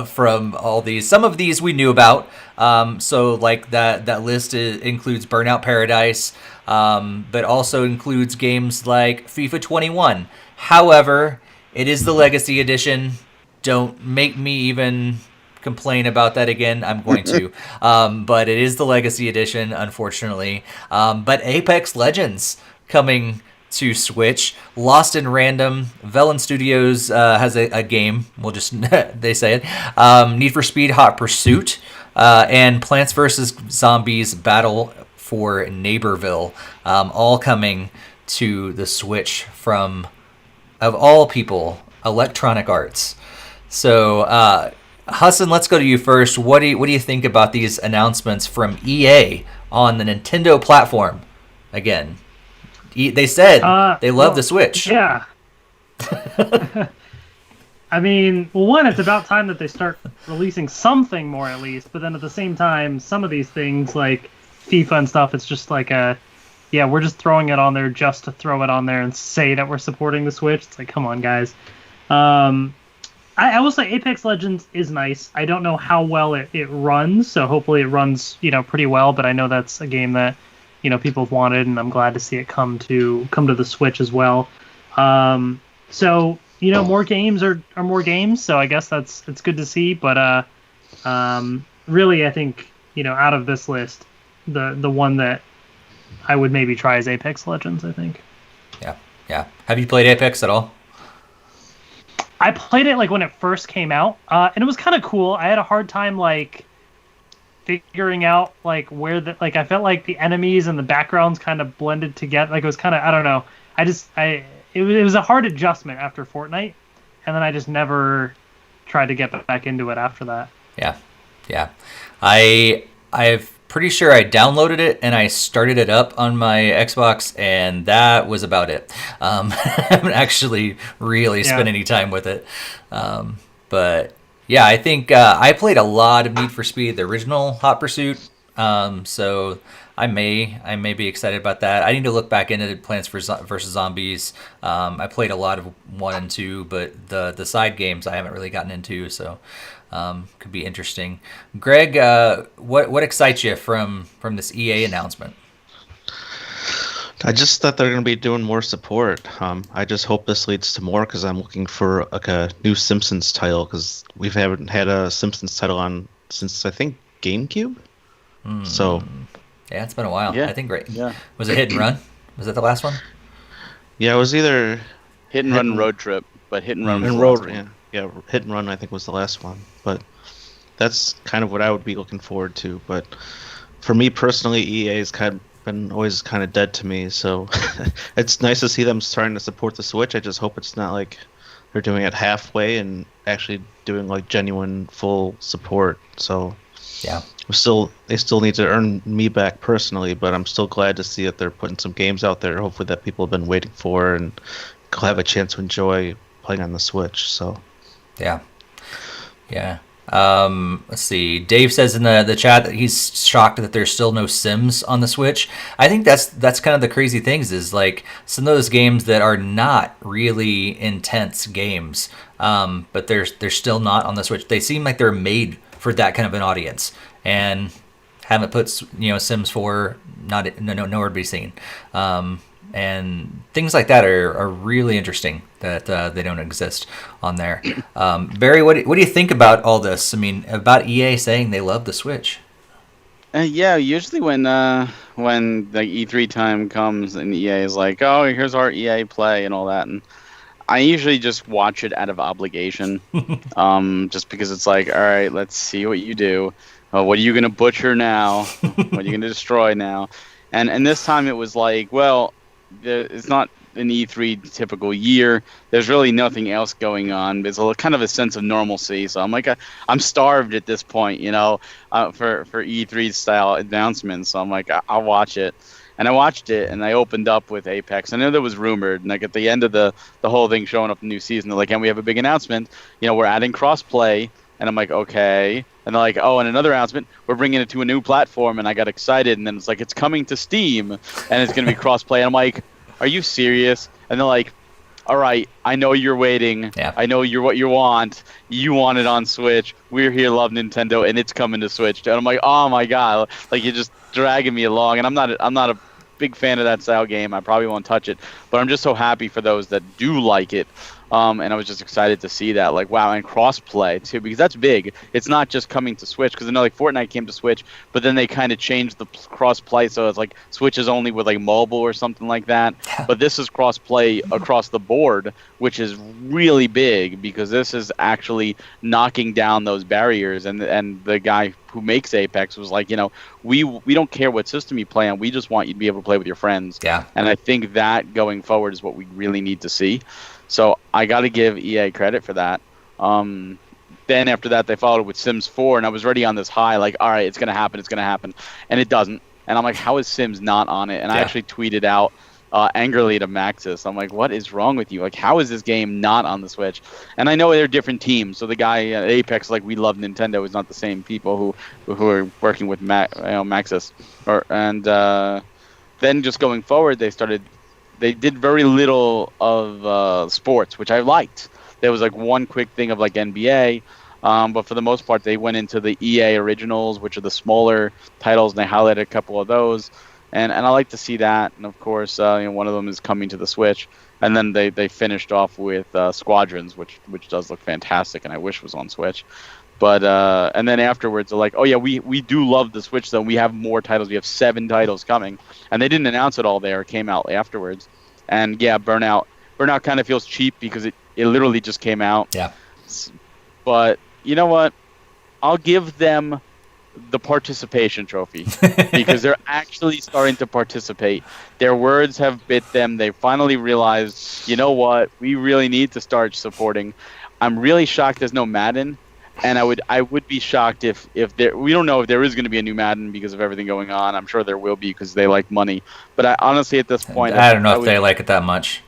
from all these. Some of these we knew about. So like that list includes Burnout Paradise, but also includes games like FIFA 21. However, it is the Legacy Edition. Don't make me even complain about that again. I'm going to. But it is the Legacy Edition, unfortunately. But Apex Legends coming to Switch. Lost in Random. Velen Studios has a game. We'll just they say it. Need for Speed Hot Pursuit. And Plants vs. Zombies Battle for Neighborville. All coming to the Switch from, of all people, Electronic Arts. So, Hassan, let's go to you first. What do you think about these announcements from EA on the Nintendo platform? Again, they said they love the Switch. Yeah. I mean, well, one, it's about time that they start releasing something more at least. But then at the same time, some of these things like FIFA and stuff, it's just like we're just throwing it on there just to throw it on there and say that we're supporting the Switch. It's like, come on, guys. I will say Apex Legends is nice. I don't know how well it runs, so hopefully it runs pretty well. But I know that's a game that people have wanted, and I'm glad to see it come to the Switch as well. So more games are more games, so I guess it's good to see. But really, I think out of this list, the one that I would maybe try is Apex Legends. I think. Yeah. Have you played Apex at all? I played it like when it first came out, and it was kind of cool. I had a hard time like figuring out like where I felt like the enemies and the backgrounds kind of blended together. Like it was kind of, I don't know. It was a hard adjustment after Fortnite, and then I just never tried to get back into it after that. Yeah. I'm pretty sure I downloaded it and I started it up on my Xbox, and that was about it. I haven't actually really spent any time with it. But yeah, I think I played a lot of Need for Speed, the original Hot Pursuit. So I may be excited about that. I need to look back into Plants vs. Zombies. I played a lot of 1 and 2, but the side games I haven't really gotten into, so could be interesting. Greg, what excites you from this EA announcement? I just thought they're going to be doing more support. I just hope this leads to more, because I'm looking for like a new Simpsons title, because we haven't had a Simpsons title on since I think GameCube. So yeah, it's been a while. Yeah. I think great. Yeah. Was it Hit and Run? Was that the last one? Yeah, it was either Hit and Run Road Trip, but Hit and Run was and the Road. last one. Yeah, Hit and Run I think was the last one. But that's kind of what I would be looking forward to. But for me personally, EA has been always kind of dead to me. So it's nice to see them starting to support the Switch. I just hope it's not like they're doing it halfway and actually doing like genuine full support. So yeah. They still need to earn me back personally, but I'm still glad to see that they're putting some games out there, hopefully that people have been waiting for and have a chance to enjoy playing on the Switch. So yeah. Let's see. Dave says in the chat that he's shocked that there's still no Sims on the Switch. I think that's kind of the crazy things is like some of those games that are not really intense games, but they're still not on the Switch. They seem like they're made for that kind of an audience, and haven't put Sims 4 nowhere to be seen. And things like that are really interesting that they don't exist on there. Barry, what do you think about all this? I mean, about EA saying they love the Switch? Yeah, usually when the E3 time comes and EA is like, oh, here's our EA Play and all that, and I usually just watch it out of obligation, just because it's like, all right, let's see what you do. What are you gonna butcher now? What are you gonna destroy now? And this time it was like, well, it's not an E3 typical year. There's really nothing else going on. There's kind of a sense of normalcy. So I'm like, I'm starved at this point, for E3 style announcements. So I'm like, I'll watch it. And I watched it, and I opened up with Apex. I know that was rumored, and like at the end of the whole thing showing up the new season, they're like, and we have a big announcement. We're adding crossplay. And I'm like, okay. And they're like, oh, and another announcement, we're bringing it to a new platform. And I got excited. And then it's like, it's coming to Steam. And it's going to be crossplay. And I'm like, are you serious? And they're like, all right, I know you're waiting. Yeah. I know you're what you want. You want it on Switch. We're here, love Nintendo, and it's coming to Switch. And I'm like, oh, my God. Like, you're just dragging me along. And I'm not a big fan of that style game. I probably won't touch it. But I'm just so happy for those that do like it. And I was just excited to see that, like, wow, and crossplay too, because that's big. It's not just coming to Switch, because I know like Fortnite came to Switch, but then they kind of changed the crossplay, so it's like Switch is only with like mobile or something like that. But this is crossplay across the board, which is really big because this is actually knocking down those barriers. And the guy who makes Apex was like, we don't care what system you play on, we just want you to be able to play with your friends. Yeah. And I think that going forward is what we really need to see. So I got to give EA credit for that. Then after that, they followed it with Sims 4, and I was already on this high, like, all right, it's going to happen. And it doesn't. And I'm like, how is Sims not on it? And I actually tweeted out angrily to Maxis. I'm like, what is wrong with you? Like, how is this game not on the Switch? And I know they're different teams. So the guy at Apex, like, we love Nintendo, is not the same people who are working with Maxis. Then just going forward, they did very little of sports, which I liked. There was like one quick thing of like NBA, but for the most part, they went into the EA Originals, which are the smaller titles, and they highlighted a couple of those. And I like to see that. And of course, one of them is coming to the Switch. And then they finished off with Squadrons, which does look fantastic, and I wish was on Switch. But and then afterwards, they're like, oh yeah, we do love the Switch though. We have more titles. We have 7 titles coming, and they didn't announce it all there. It came out afterwards. And yeah, Burnout kind of feels cheap because it literally just came out. Yeah. But you know what? I'll give them the participation trophy because they're actually starting to participate. Their words have bit them. They finally realized, you know what? We really need to start supporting. I'm really shocked there's no Madden. And I would be shocked if there, we don't know if there is going to be a new Madden because of everything going on. I'm sure there will be because they like money. But I honestly, at this point, I don't know if they like it that much.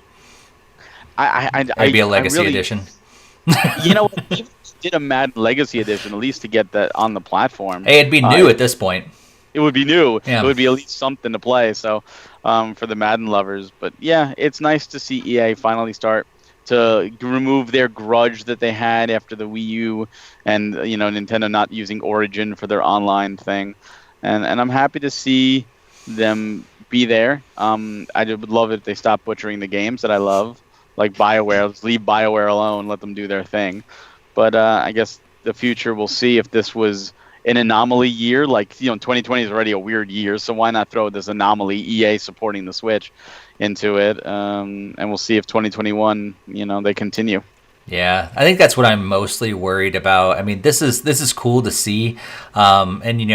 Maybe a Legacy Edition. You know, if they did a Madden Legacy Edition, at least to get that on the platform. Hey, it'd be new at this point. It would be new. Yeah. It would be at least something to play. So for the Madden lovers. But yeah, it's nice to see EA finally start to remove their grudge that they had after the Wii U and Nintendo not using Origin for their online thing, and I'm happy to see them be there. I would love it if they stop butchering the games that I love, like BioWare. Let's leave BioWare alone, let them do their thing. But I guess the future will see if this was an anomaly year. Like 2020 is already a weird year, so why not throw this anomaly, EA supporting the Switch, into it, and we'll see if 2021, they continue. Yeah, I think that's what I'm mostly worried about. I mean, this is cool to see, and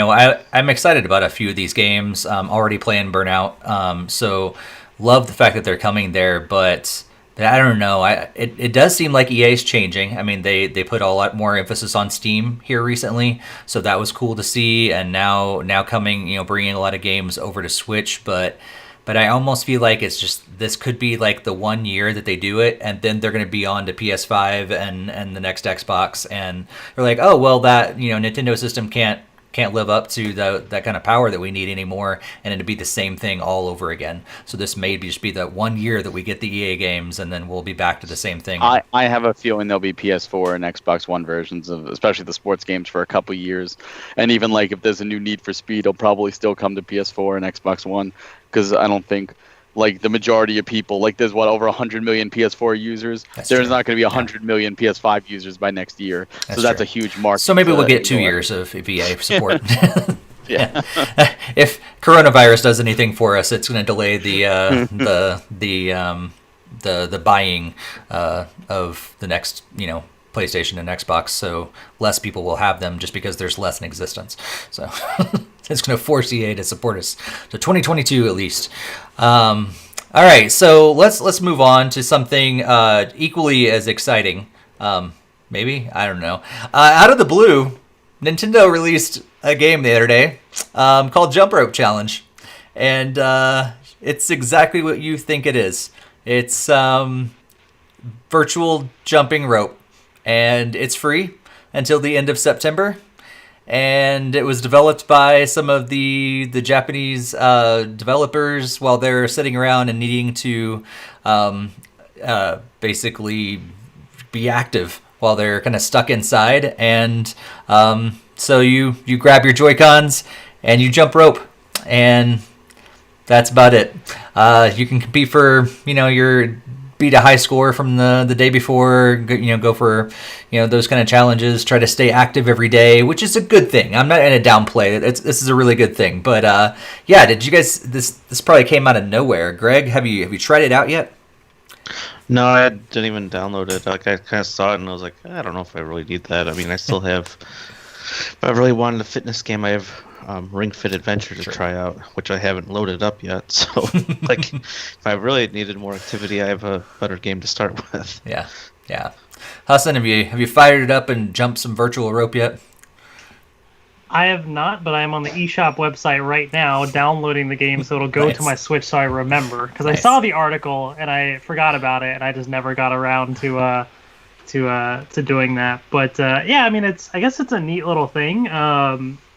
I'm excited about a few of these games. Already playing Burnout, so love the fact that they're coming there. But I don't know. It does seem like EA's changing. I mean, they put a lot more emphasis on Steam here recently, so that was cool to see. And now coming, bringing a lot of games over to Switch, but but I almost feel like this could be like the 1 year that they do it, and then they're going to be on to PS5 and the next Xbox, and they're like, oh well, that Nintendo system can't live up to that kind of power that we need anymore, and it'd be the same thing all over again. So this may just be the 1 year that we get the EA games, and then we'll be back to the same thing. I have a feeling there'll be PS4 and Xbox One versions of especially the sports games for a couple years, and even like if there's a new Need for Speed, it'll probably still come to PS4 and Xbox One, because I don't think like the majority of people, like there's over 100 million PS4 users. There's not going to be 100 million PS5 users by next year. So that's a huge market. So maybe we'll get 2 years of EA support. Yeah. If coronavirus does anything for us, it's going to delay the buying of the next, PlayStation and Xbox, so less people will have them just because there's less in existence. So it's going to force EA to support us to 2022 at least. All right, so let's move on to something equally as exciting. Maybe, I don't know. Out of the blue, Nintendo released a game the other day called Jump Rope Challenge, and it's exactly what you think it is. It's virtual jumping rope. And it's free until the end of September. And it was developed by some of the Japanese developers while they're sitting around and needing to basically be active while they're kind of stuck inside. And so you grab your Joy-Cons and you jump rope. And that's about it. You can compete for, your beat a high score from the day before, go for, those kind of challenges, try to stay active every day, which is a good thing. I'm not going to downplay it. This is a really good thing. But yeah, did you guys, this probably came out of nowhere. Greg, have you tried it out yet? No, I didn't even download it. Like, I kind of saw it and I was like, I don't know if I really need that. I mean, I still have, if I really wanted a fitness game, I have Ring Fit Adventure to try out, which I haven't loaded up yet. So, like, if I really needed more activity, I have a better game to start with. Yeah. Hassan, have you fired it up and jumped some virtual rope yet? I have not, but I'm on the eShop website right now downloading the game, so it'll go to my Switch so I remember. Because I saw the article and I forgot about it, and I just never got around to doing that. But yeah, I mean, I guess it's a neat little thing.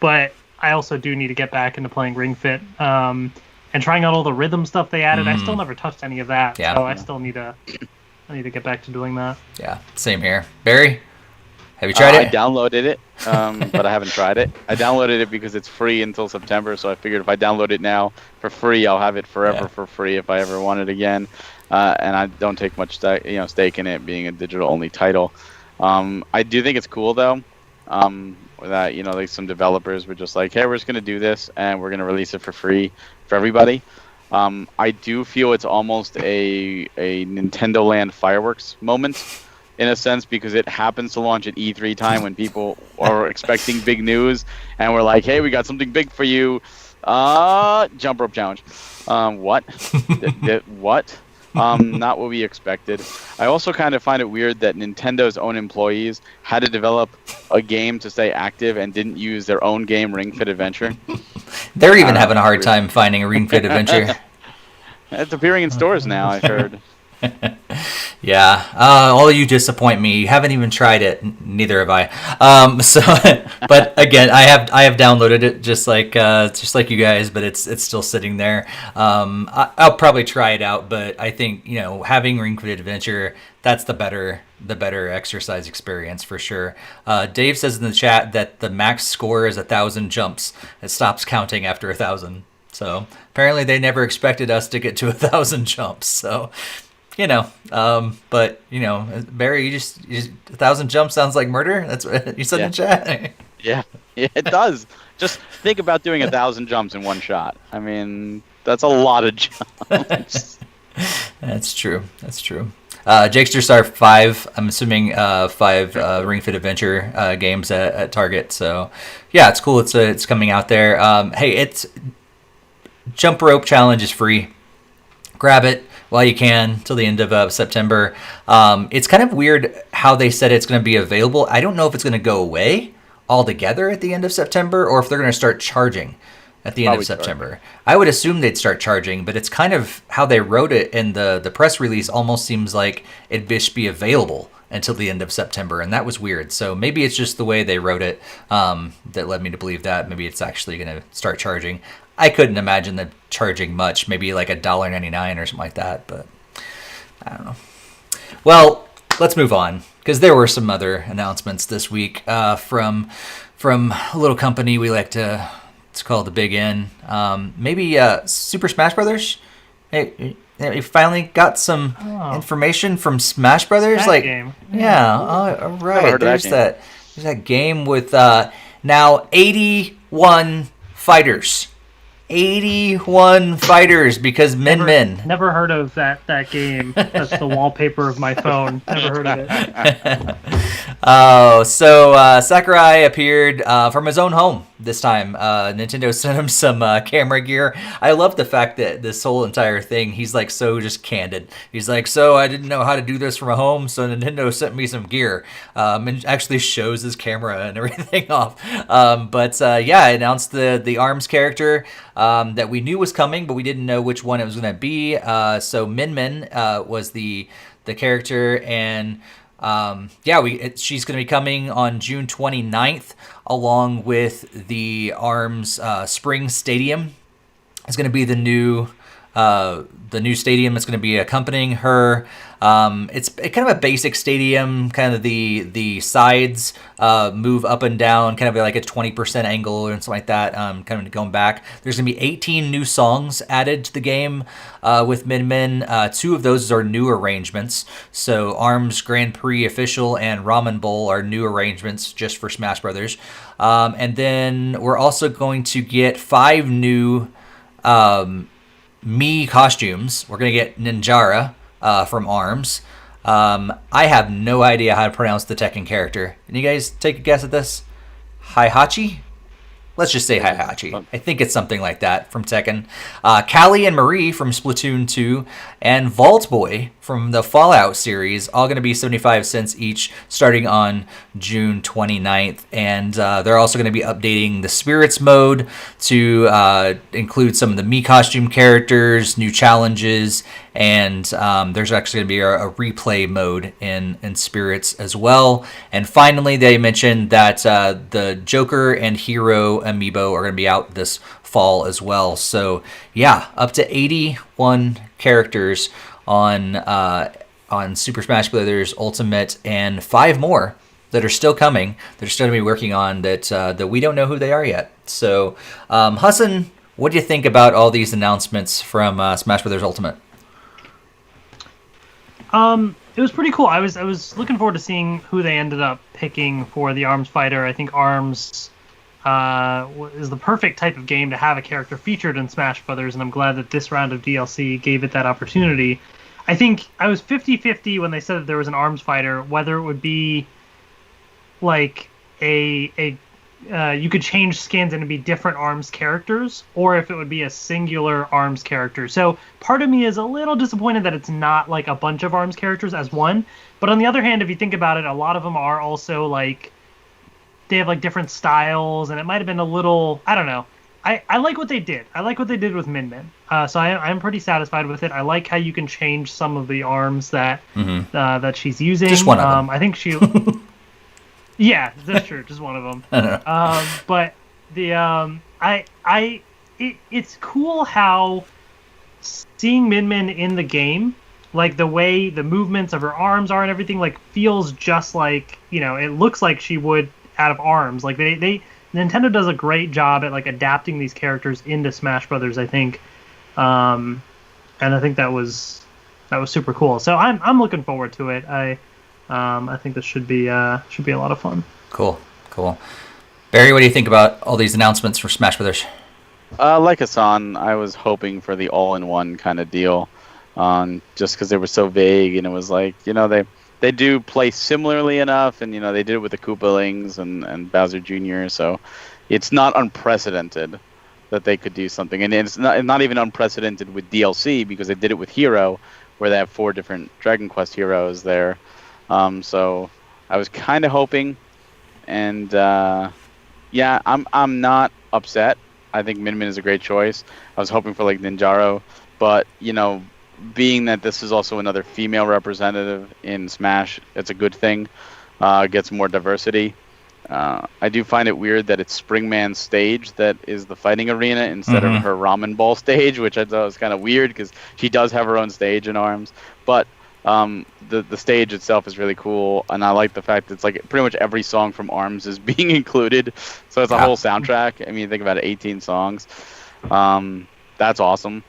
But I also do need to get back into playing Ring Fit and trying out all the rhythm stuff they added. I still never touched any of that, so I still need to get back to doing that. Yeah, same here. Barry, have you tried it? I downloaded it, but I haven't tried it. I downloaded it because it's free until September, so I figured if I download it now for free, I'll have it forever for free if I ever want it again. And I don't take much stake in it being a digital-only title. I do think it's cool, though. That like some developers were just like, hey, we're just gonna do this and we're gonna release it for free for everybody. I do feel it's almost a Nintendo Land fireworks moment in a sense, because it happens to launch at E3 time when people are expecting big news and we're like, hey, we got something big for you. Jump rope challenge. What? What? Not what we expected. I also kind of find it weird that Nintendo's own employees had to develop a game to stay active and didn't use their own game, Ring Fit Adventure. They're even having a hard time finding a Ring Fit Adventure. It's appearing in stores now, I've heard. Yeah, all you disappoint me. You haven't even tried it. Neither have I. But again, I have downloaded it just like you guys, but it's still sitting there. I'll probably try it out, but I think having Ring Fit Adventure, that's the better exercise experience for sure. Dave says in the chat that the max score is 1,000 jumps. It stops counting after 1,000. So apparently they never expected us to get to 1,000 jumps. So. But Barry, you just 1,000 jumps sounds like murder. That's what you said in chat. Yeah, it does. Just think about doing 1,000 jumps in one shot. I mean, that's a lot of jumps. That's true. Jakester Star 5. I'm assuming 5 Ring Fit Adventure games at Target. So yeah, it's cool. It's coming out there. Hey, it's Jump Rope Challenge is free. Grab it while you can till the end of September. It's kind of weird how they said it's going to be available. I don't know if it's going to go away altogether at the end of September or if they're going to start charging at the end of September. I would assume they'd start charging, but it's kind of how they wrote it in the press release. Almost seems like it'd just be available until the end of September, and that was weird. So maybe it's just the way they wrote it that led me to believe that maybe it's actually going to start charging. I couldn't imagine them charging much, maybe like $1.99 or something like that, but I don't know. Well, let's move on, because there were some other announcements this week from a little company we like to. It's called the Big N. Maybe Super Smash Brothers. Hey, you finally got some information from Smash Brothers. That like, game. Yeah. All right. There's that game with now 81 fighters. 81 fighters because Min. Never heard of that game. That's the wallpaper of my phone. Never heard of it. Oh, so Sakurai appeared from his own home this time. Nintendo sent him some camera gear. I love the fact that this whole entire thing, he's like so just candid. He's like, so I didn't know how to do this from home, so Nintendo sent me some gear. And actually shows his camera and everything off. But I announced the ARMS character that we knew was coming, but we didn't know which one it was going to be. So Min was the character, and she's going to be coming on June 29th, along with the ARMS Spring Stadium. It's going to be the new stadium that's going to be accompanying her. It's kind of a basic stadium. Kind of the sides move up and down, kind of like a 20% angle and something like that. Kind of going back. There's going to be 18 new songs added to the game with Min. 2 of those are new arrangements. So ARMS Grand Prix Official and Ramen Bowl are new arrangements just for Smash Brothers. And then we're also going to get 5 new Mii costumes. We're going to get Ninjara from ARMS. I have no idea how to pronounce the Tekken character. Can you guys take a guess at this? Heihachi? Let's just say Heihachi. I think it's something like that from Tekken. Callie and Marie from Splatoon 2, and Vault Boy from the Fallout series, all going to be 75 cents each starting on June 29th. And they're also going to be updating the Spirits mode to include some of the Mii costume characters, new challenges, and there's actually going to be a replay mode in Spirits as well. And finally, they mentioned that the Joker and Hero amiibo are going to be out this fall as well. So yeah, up to 81 characters on Super Smash Bros. Ultimate, and 5 more that are still coming. They're still going to be working on that we don't know who they are yet. So Hassan, what do you think about all these announcements from Smash Bros. Ultimate? It was pretty cool. I was looking forward to seeing who they ended up picking for the ARMS fighter. I think ARMS is the perfect type of game to have a character featured in Smash Brothers, and I'm glad that this round of DLC gave it that opportunity. I think I was 50-50 when they said that there was an ARMS fighter, whether it would be like you could change skins and it'd be different ARMS characters, or if it would be a singular ARMS character. So part of me is a little disappointed that it's not like a bunch of ARMS characters as one. But on the other hand, if you think about it, a lot of them are also like, they have like different styles, and it might have been a little, I don't know. I like what they did. I like what they did with Min. So I'm pretty satisfied with it. I like how you can change some of the arms that that she's using. Just one of them. I think she... Yeah, that's true. Just one of them. But the it's cool how seeing Min in the game, like the way the movements of her arms are and everything, like feels just like, you know, it looks like she would out of ARMS. Like Nintendo does a great job at like adapting these characters into Smash Brothers, I think. And I think that was super cool. So I'm looking forward to it. I think this should be a lot of fun. Cool. Barry, what do you think about all these announcements for Smash Brothers? Like Hassan, I was hoping for the all-in-one kind of deal, just because they were so vague, and it was like, you know, they do play similarly enough, and you know they did it with the Koopalings and Bowser Jr. So it's not unprecedented that they could do something, and it's not even unprecedented with DLC, because they did it with Hero, where they have 4 different Dragon Quest heroes there. So I was kind of hoping, and I'm not upset I think Min Min is a great choice. I was hoping for like Ninjaro, but being that this is also another female representative in Smash, it's a good thing. Gets more diversity. I do find it weird that it's Springman's stage that is the fighting arena instead of her ramen ball stage, which I thought was kind of weird because she does have her own stage in ARMS. But the stage itself is really cool, and I like the fact that it's like pretty much every song from ARMS is being included. So it's a whole soundtrack. I mean, think about it, 18 songs. That's awesome.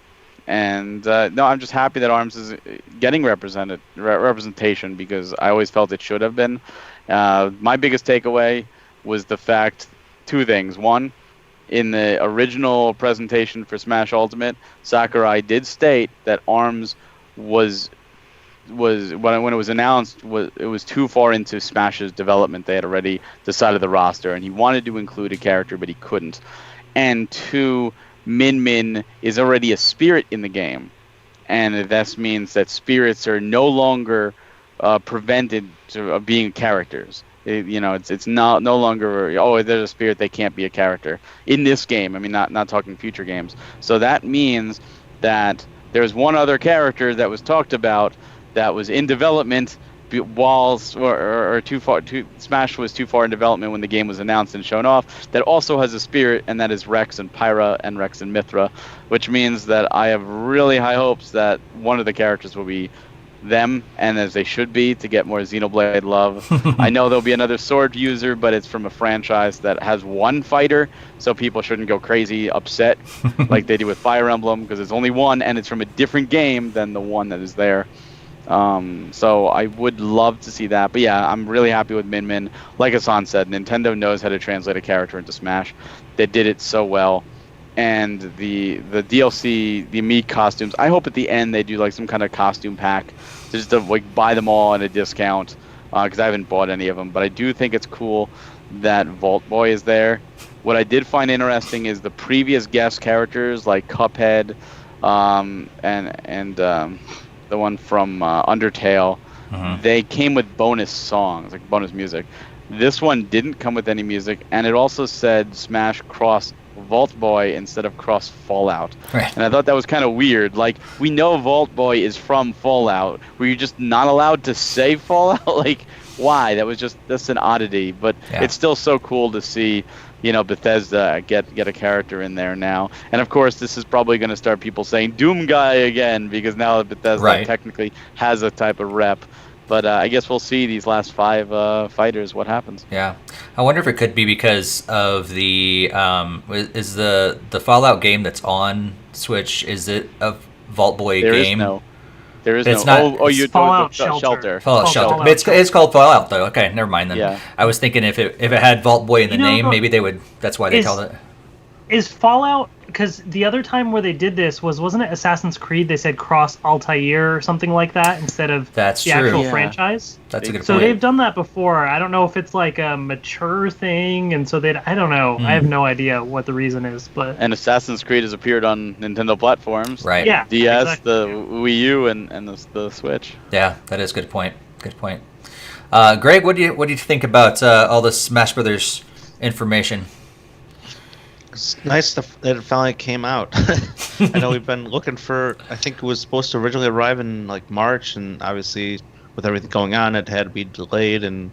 And no, I'm just happy that ARMS is getting representation because I always felt it should have been. My biggest takeaway was the fact, two things. One, in the original presentation for Smash Ultimate, Sakurai did state that ARMS was when it was announced, it was too far into Smash's development. They had already decided the roster, and he wanted to include a character, but he couldn't. And two, Min Min is already a spirit in the game, and this means that spirits are no longer prevented of being characters. It's no longer there's a spirit, they can't be a character in this game. I mean, not talking future games. So that means that there's one other character that was talked about that was in development Smash was too far in development when the game was announced and shown off, that also has a spirit, and that is Rex and Pyra and Rex and Mithra, which means that I have really high hopes that one of the characters will be them, and as they should be, to get more Xenoblade love. I know there'll be another sword user, but it's from a franchise that has one fighter, so people shouldn't go crazy upset like they do with Fire Emblem, because it's only one, and it's from a different game than the one that is there. So I would love to see that. But yeah, I'm really happy with Min Min. Like Hassan said, Nintendo knows how to translate a character into Smash. They did it so well. And the DLC, the Meat costumes, I hope at the end they do like some kind of costume pack just to like buy them all at a discount, because I haven't bought any of them. But I do think it's cool that Vault Boy is there. What I did find interesting is the previous guest characters like Cuphead, and the one from Undertale, they came with bonus songs, like bonus music. This one didn't come with any music, and it also said Smash cross Vault Boy instead of cross Fallout. Right. And I thought that was kind of weird. Like, we know Vault Boy is from Fallout. Were you just not allowed to say Fallout? Like, why? That's an oddity. But it's still so cool to see, Bethesda get a character in there now. And of course, this is probably going to start people saying Doom Guy again, because now Bethesda technically has a type of rep. But I guess we'll see these last 5 fighters, what happens. Yeah. I wonder if it could be because of the is the Fallout game that's on Switch, is it a Vault Boy game? There is it's no. Not, You're Fallout Shelter. Fallout Shelter. Fallout. It's called Fallout though. Okay, never mind then. Yeah. I was thinking if it had Vault Boy in the name, maybe they would. That's why they called it. Is Fallout, because the other time where they did this wasn't it Assassin's Creed? They said cross Altair or something like that instead of actual franchise. That's a good point. So they've done that before. I don't know if it's like a mature thing, and so I don't know. I have no idea what the reason is, but and Assassin's Creed has appeared on Nintendo platforms, right? Yeah, DS, exactly. the Wii U, and the Switch. Yeah, that is a good point. Good point. Greg, what do you think about all this Smash Brothers information? It's nice that it finally came out. I know we've been looking for. I think it was supposed to originally arrive in like March, and obviously with everything going on, it had to be delayed and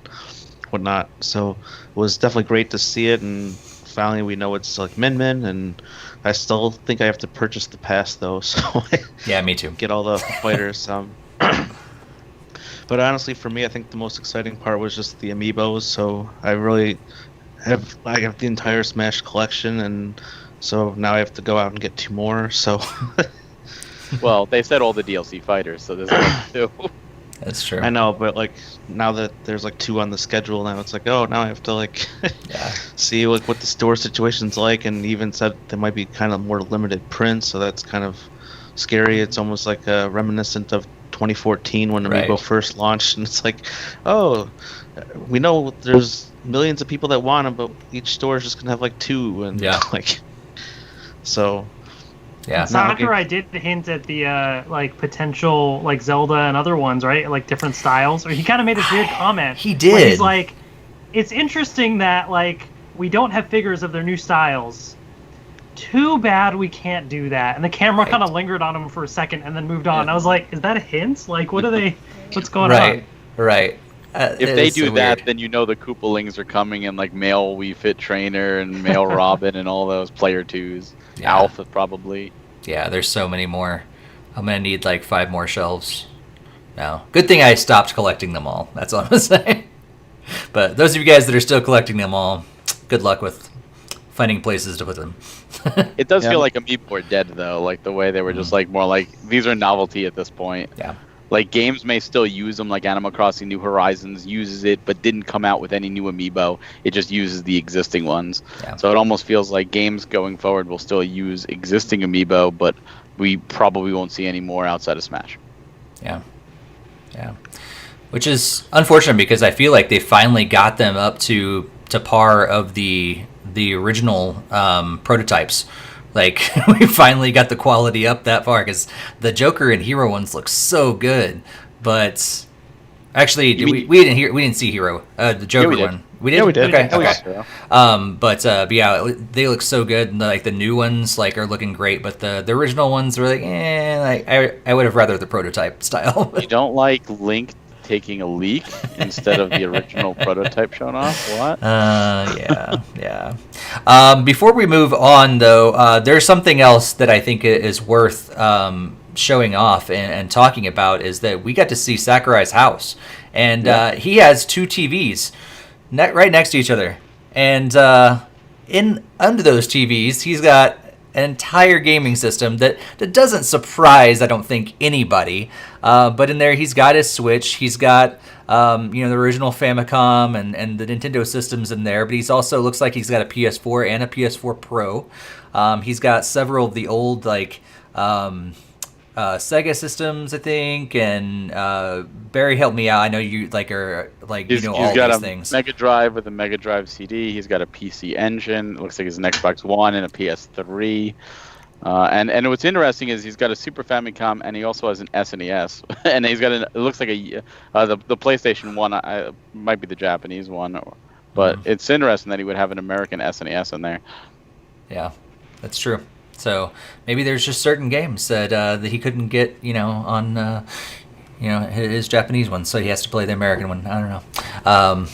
whatnot. So it was definitely great to see it, and finally we know it's like Min Min, and I still think I have to purchase the pass though. So yeah, me too. Get all the fighters. But honestly, for me, I think the most exciting part was just the amiibos. So I have the entire Smash collection, and so now I have to go out and get 2 more. So, well, they said all the DLC fighters, so there's like 2. That's true. I know, but like now that there's like 2 on the schedule, now it's like, oh, now I have to like see like what the store situation's like, and even said there might be kind of more limited prints, so that's kind of scary. It's almost like reminiscent of 2014 when Amiibo first launched, and it's like, oh, we know there's millions of people that want them, but each store is just gonna have like 2, and like, so Sakurai did hint at the like potential like Zelda and other ones, right? Like different styles, or he kind of made this weird comment. He did. Where he's like, it's interesting that like we don't have figures of their new styles too bad we can't do that. And the camera kind of lingered on him for a second and then moved on. I was like, is that a hint? Like, what's going on? Right. If they do that, then you know the Koopalings are coming in, like male Wii Fit Trainer and male Robin and all those player 2s. Yeah. Alpha, probably. Yeah, there's so many more. I'm going to need like 5 more shelves now. Good thing I stopped collecting them all. That's all I'm going to say. But those of you guys that are still collecting them all, good luck with finding places to put them. It does feel like Amiibo are dead, though. Like the way they were just like more like, these are novelty at this point. Yeah. Like, games may still use them, like Animal Crossing New Horizons uses it, but didn't come out with any new amiibo. It just uses the existing ones. Yeah. So it almost feels like games going forward will still use existing amiibo, but we probably won't see any more outside of Smash. Yeah. Which is unfortunate because I feel like they finally got them up to par of the original prototypes. Like, we finally got the quality up that far, because the Joker and Hero ones look so good. But actually, we didn't see Hero, the Joker one. We did. Yeah, we did. Okay. But yeah, they look so good. And like the new ones, like, are looking great. But the original ones were like, I would have rather the prototype style. You don't like Link taking a leak instead of the original prototype shown off? What? Yeah. Before we move on, though, there's something else that I think is worth showing off and talking about, is that we got to see Sakurai's house. And he has 2 TVs right next to each other. And under those TVs, he's got an entire gaming system that doesn't surprise, I don't think, anybody. But in there, he's got his Switch. He's got the original Famicom and the Nintendo systems in there. But he's also looks like he's got a PS4 and a PS4 Pro. He's got several of the old Sega systems, I think. And Barry, help me out. I know you all these things. He's got a Mega Drive with a Mega Drive CD. He's got a PC Engine. It looks like it's an Xbox One and a PS3. And what's interesting is he's got a Super Famicom, and he also has an SNES. And he's got it looks like the PlayStation 1 might be the Japanese one, but it's interesting that he would have an American SNES in there. Yeah, that's true. So maybe there's just certain games that he couldn't get, on his Japanese one, so he has to play the American one. I don't know. I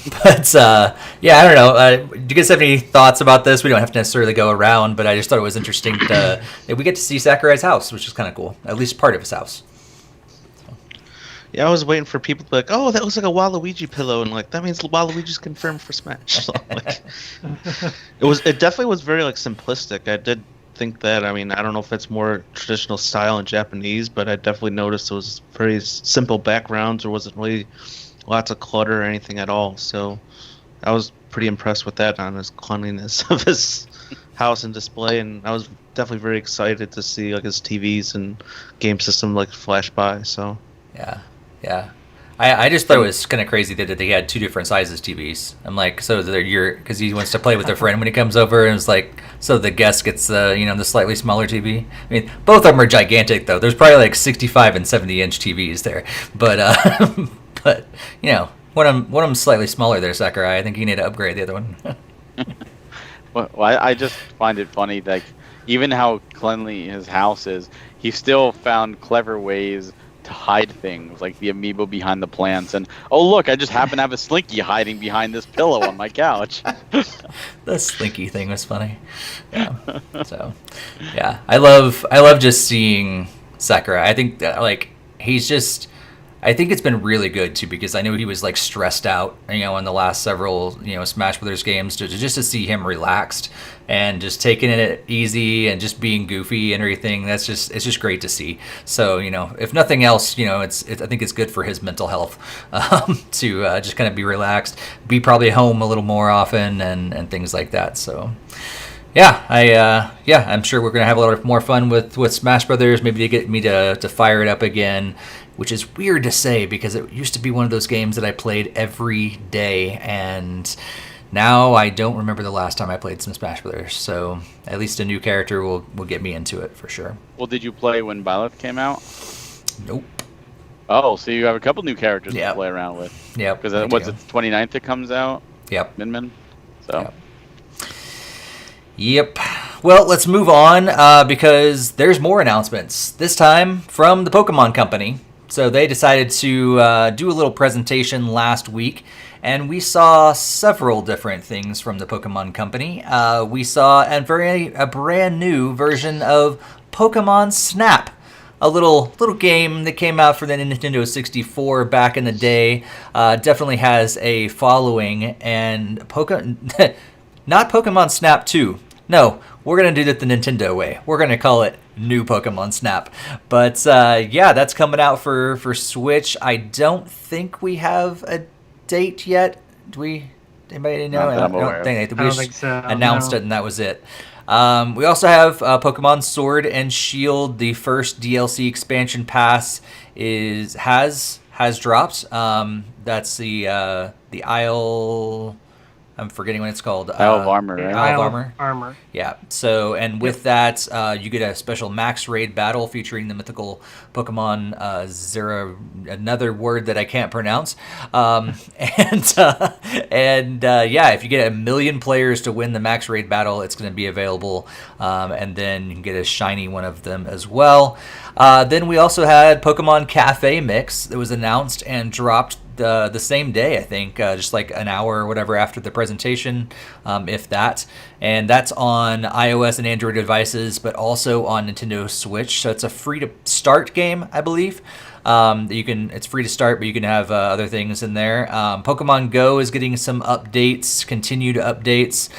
don't know. Do you guys have any thoughts about this? We don't have to necessarily go around, but I just thought it was interesting that we get to see Sakurai's house, which is kind of cool. At least part of his house. Yeah, I was waiting for people to be like, "Oh, that looks like a Waluigi pillow," and like that means Waluigi's confirmed for Smash. So, it definitely was very simplistic. I did think that. I mean, I don't know if it's more traditional style in Japanese, but I definitely noticed it was very simple backgrounds. There wasn't really lots of clutter or anything at all. So I was pretty impressed with that, on his cleanliness of his house and display, and I was definitely very excited to see his TVs and game system flash by. So yeah. I just thought it was kind of crazy that they had 2 different sizes TVs. I'm like, so because he wants to play with a friend when he comes over, and it's like, so the guest gets the slightly smaller TV. I mean, both of them are gigantic though. There's probably 65 and 70 inch TVs there, but one of them's slightly smaller there, Sakurai. I think you need to upgrade the other one. Well, I just find it funny, even how cleanly his house is, he still found clever ways to hide things, like the amiibo behind the plants, and oh look, I just happen to have a Slinky hiding behind this pillow on my couch. The Slinky thing was funny. Yeah. So, yeah, I love just seeing Sakurai. I think he's just. I think it's been really good too, because I know he was stressed out, in the last several, Smash Brothers games, just to see him relaxed and just taking it easy and just being goofy and everything. It's just great to see. So, if nothing else, I think it's good for his mental health, to just kind of be relaxed, be probably home a little more often and things like that. So, yeah, I'm sure we're gonna have a lot more fun with Smash Brothers. Maybe to get me to fire it up again, which is weird to say because it used to be one of those games that I played every day, and now I don't remember the last time I played some Smash Brothers. So at least a new character will get me into it for sure. Well, did you play when Byleth came out? Nope. Oh, so you have a couple new characters to play around with. Yeah. Because what's it, the 29th it comes out? Yep. Min. So. Yep. Well, let's move on because there's more announcements, this time from the Pokemon Company. So they decided to do a little presentation last week, and we saw several different things from the Pokemon Company. We saw a brand new version of Pokemon Snap, a little game that came out for the Nintendo 64 back in the day. Definitely has a following, and not Pokemon Snap 2. No, we're going to do it the Nintendo way. We're going to call it New Pokemon Snap. But yeah, that's coming out for Switch. I don't think we have a date yet. Do we? Anybody know? I don't think so. Announced it and that was it. We also have Pokemon Sword and Shield. The first DLC expansion pass has dropped. That's the Isle. I'm forgetting what it's called. Isle of Armor, right? Isle of Armor. Yeah. So, and with that, you get a special max raid battle featuring the mythical Pokemon Zero, another word that I can't pronounce. Yeah, if you get 1 million players to win the max raid battle, it's going to be available, and then you can get a shiny one of them as well. Then we also had Pokemon Cafe Mix that was announced and dropped the same day, I think, just like an hour or whatever after the presentation, if that. And that's on iOS and Android devices, but also on Nintendo Switch. So it's a free-to-start game, I believe. It's free to start, but you can have other things in there. Pokemon Go is getting some updates, continued updates,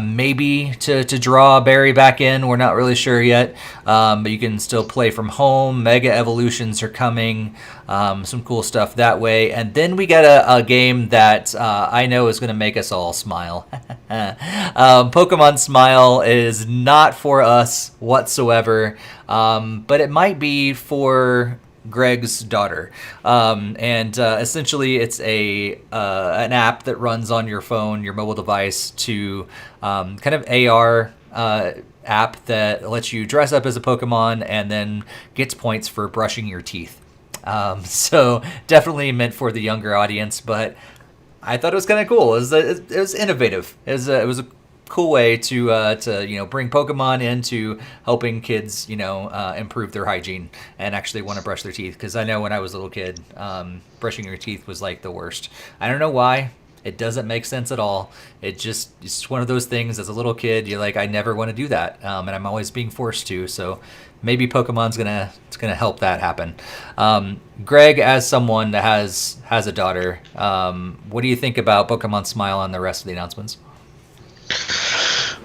maybe to draw Barry back in. We're not really sure yet, but you can still play from home. Mega Evolutions are coming, some cool stuff that way. And then we got a game that I know is going to make us all smile. Pokemon Smile is not for us whatsoever, but it might be for Greg's daughter, and essentially it's an app that runs on your phone, your mobile device, to kind of AR app that lets you dress up as a Pokemon and then gets points for brushing your teeth. So definitely meant for the younger audience, but I thought it was kind of cool. It was innovative. It was a cool way to bring Pokemon into helping kids improve their hygiene and actually want to brush their teeth, because I know when I was a little kid, brushing your teeth was like the worst. I don't know why. It doesn't make sense at all. It's one of those things as a little kid, you're like, I never want to do that, and I'm always being forced to. So maybe Pokemon's gonna help that happen. Greg, as someone that has a daughter, what do you think about Pokemon Smile and the rest of the announcements?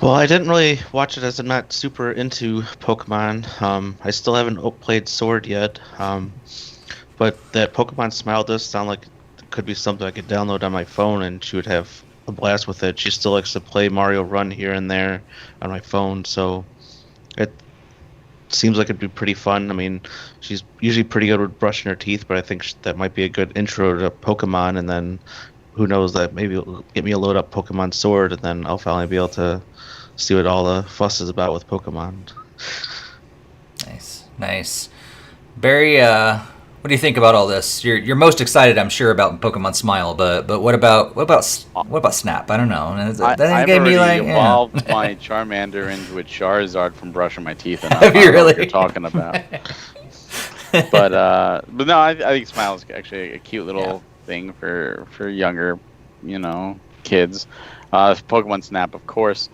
Well, I didn't really watch it as I'm not super into Pokemon. I still haven't played Sword yet, but that Pokemon Smile does sound like it could be something I could download on my phone, and she would have a blast with it. She still likes to play Mario Run here and there on my phone, so it seems like it'd be pretty fun. I mean, she's usually pretty good with brushing her teeth, but I think that might be a good intro to Pokemon, and then who knows, that maybe it'll get me a load up Pokemon Sword, and then I'll finally be able to see what all the fuss is about with Pokemon. Nice. Barry, what do you think about all this? You're most excited, I'm sure, about Pokemon Smile, but what about Snap? I don't know. I've already evolved my Charmander into a Charizard from brushing my teeth, and Have you really? I don't know what you're talking about. but no, I think Smile is actually a cute little thing for younger, kids. Pokemon Snap, of course,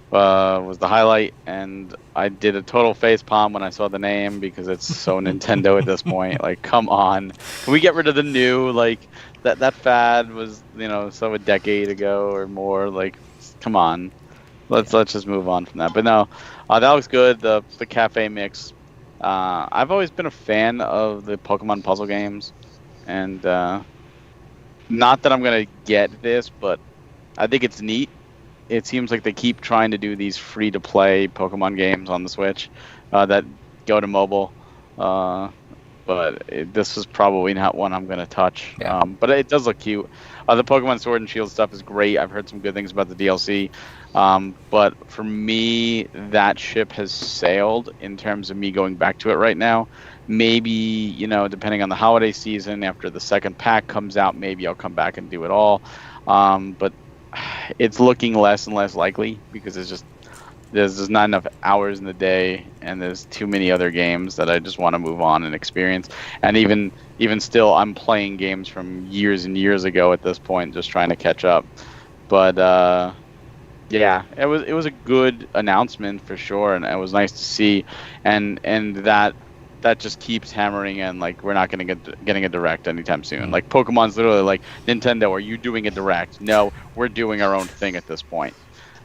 was the highlight, and I did a total facepalm when I saw the name, because it's so Nintendo at this point. Like, come on, can we get rid of the new? Like, that fad was so a decade ago or more. Like, come on, let's just move on from that. But no, that looks good. The cafe mix. I've always been a fan of the Pokemon puzzle games, and not that I'm gonna get this, but I think it's neat. It seems like they keep trying to do these free-to-play Pokemon games on the Switch that go to mobile, but this is probably not one I'm gonna touch. Yeah. But it does look cute. The Pokemon Sword and Shield stuff is great. I've heard some good things about the DLC, but for me, that ship has sailed in terms of me going back to it right now. Maybe, depending on the holiday season, after the second pack comes out, maybe I'll come back and do it all. But it's looking less and less likely, because it's just there's just not enough hours in the day, and there's too many other games that I just want to move on and experience. And even still, I'm playing games from years and years ago at this point, just trying to catch up. But yeah, it was a good announcement for sure, and it was nice to see, and that just keeps hammering in, like, we're not going to getting a direct anytime soon. Like, Pokemon's literally like, Nintendo, are you doing a direct? No, we're doing our own thing at this point.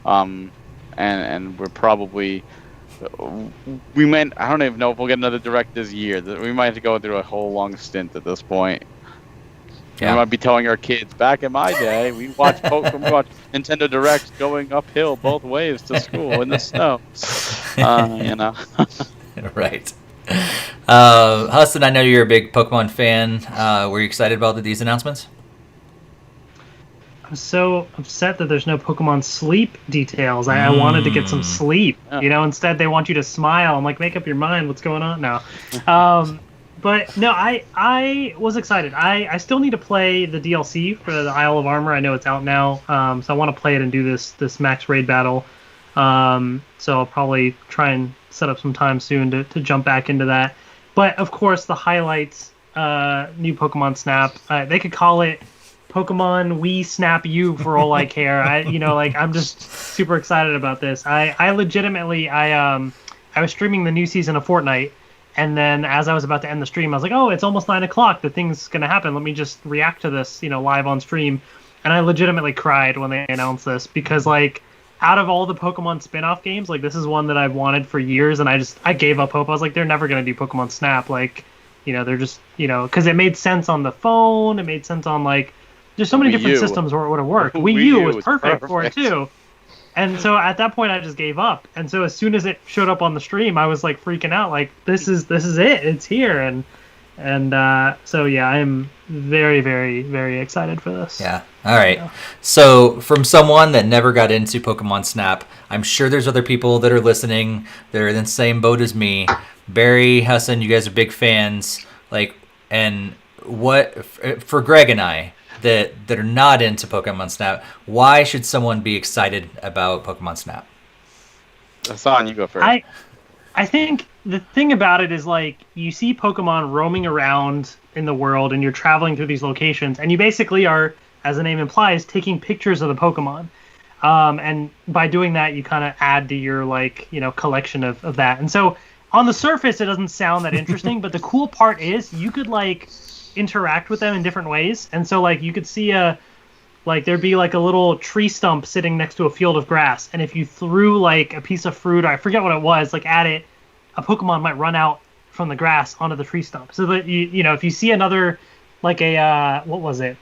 And we're probably, we might, I don't even know if we'll get another direct this year. We might have to go through a whole long stint at this point. Yeah. We might be telling our kids, back in my day, we watched Nintendo Directs going uphill both ways to school in the snow. You know. Right. Huston, I know you're a big Pokemon fan. Were you excited about these announcements? I'm so upset that there's no Pokemon sleep details. I wanted to get some sleep. You know, instead they want you to smile. I'm like, make up your mind. What's going on now? But no, I was excited. I still need to play the DLC for the Isle of Armor. I know it's out now, so I want to play it and do this max raid battle. So I'll probably try and set up some time soon to jump back into that. But of course, the highlights, new Pokemon Snap. They could call it Pokemon We Snap You for all I care. I'm just super excited about this. I legitimately, I was streaming the new season of Fortnite, and then as I was about to end the stream, I was like, oh, it's almost 9 o'clock. The thing's gonna happen. Let me just react to this, live on stream. And I legitimately cried when they announced this, because like, out of all the Pokemon spin-off games, like, this is one that I've wanted for years, and I gave up hope. I was like, they're never going to do Pokemon Snap. Like, they're just, because it made sense on the phone. It made sense on, like, there's so many different systems where it would have worked. Wii U was perfect for it, too. And so at that point, I just gave up. And so as soon as it showed up on the stream, I was, like, freaking out. Like, this is it. It's here. And so, yeah, I am very, very, very excited for this. Yeah. All right. Yeah. So from someone that never got into Pokemon Snap, I'm sure there's other people that are listening. They're in the same boat as me. Barry, Hassan, you guys are big fans. Like, and what, for Greg and I that are not into Pokemon Snap, why should someone be excited about Pokemon Snap? Hassan, you go first. I think the thing about it is, like, you see Pokemon roaming around in the world, and you're traveling through these locations, and you basically are, as the name implies, taking pictures of the Pokemon. And by doing that, you kind of add to your, like, collection of that. And so on the surface, it doesn't sound that interesting, but the cool part is you could, like, interact with them in different ways. And so, like, you could see there'd be like a little tree stump sitting next to a field of grass, and if you threw like a piece of fruit, or I forget what it was, like at it, a Pokemon might run out from the grass onto the tree stump. So that if you see another, like a what was it?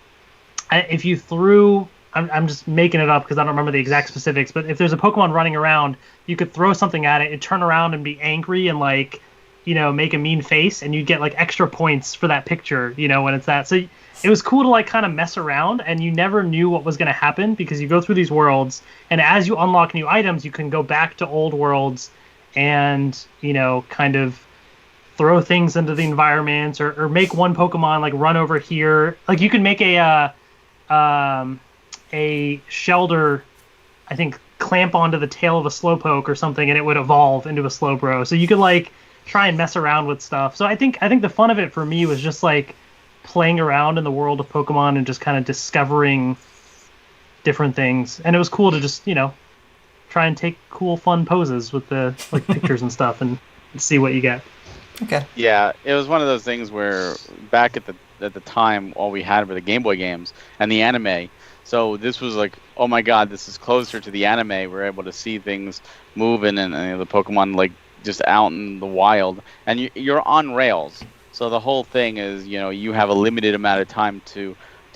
If you threw, I'm just making it up because I don't remember the exact specifics, but if there's a Pokemon running around, you could throw something at it, it'd turn around and be angry and like, make a mean face, and you'd get like extra points for that picture, when it's that. So it was cool to like kind of mess around, and you never knew what was going to happen because you go through these worlds, and as you unlock new items, you can go back to old worlds and, kind of throw things into the environments, or make one Pokemon like run over here. Like, you can make a Shelder, I think, clamp onto the tail of a Slowpoke or something, and it would evolve into a Slowbro. So you could like try and mess around with stuff. So I think the fun of it for me was just like playing around in the world of Pokemon and just kind of discovering different things. And it was cool to just, try and take cool, fun poses with the like pictures and stuff and see what you get. Okay. Yeah, it was one of those things where back at the time, all we had were the Game Boy games and the anime. So this was like, oh my God, this is closer to the anime. We're able to see things moving and the Pokemon like just out in the wild, and you're on rails. So the whole thing is, you have a limited amount of time to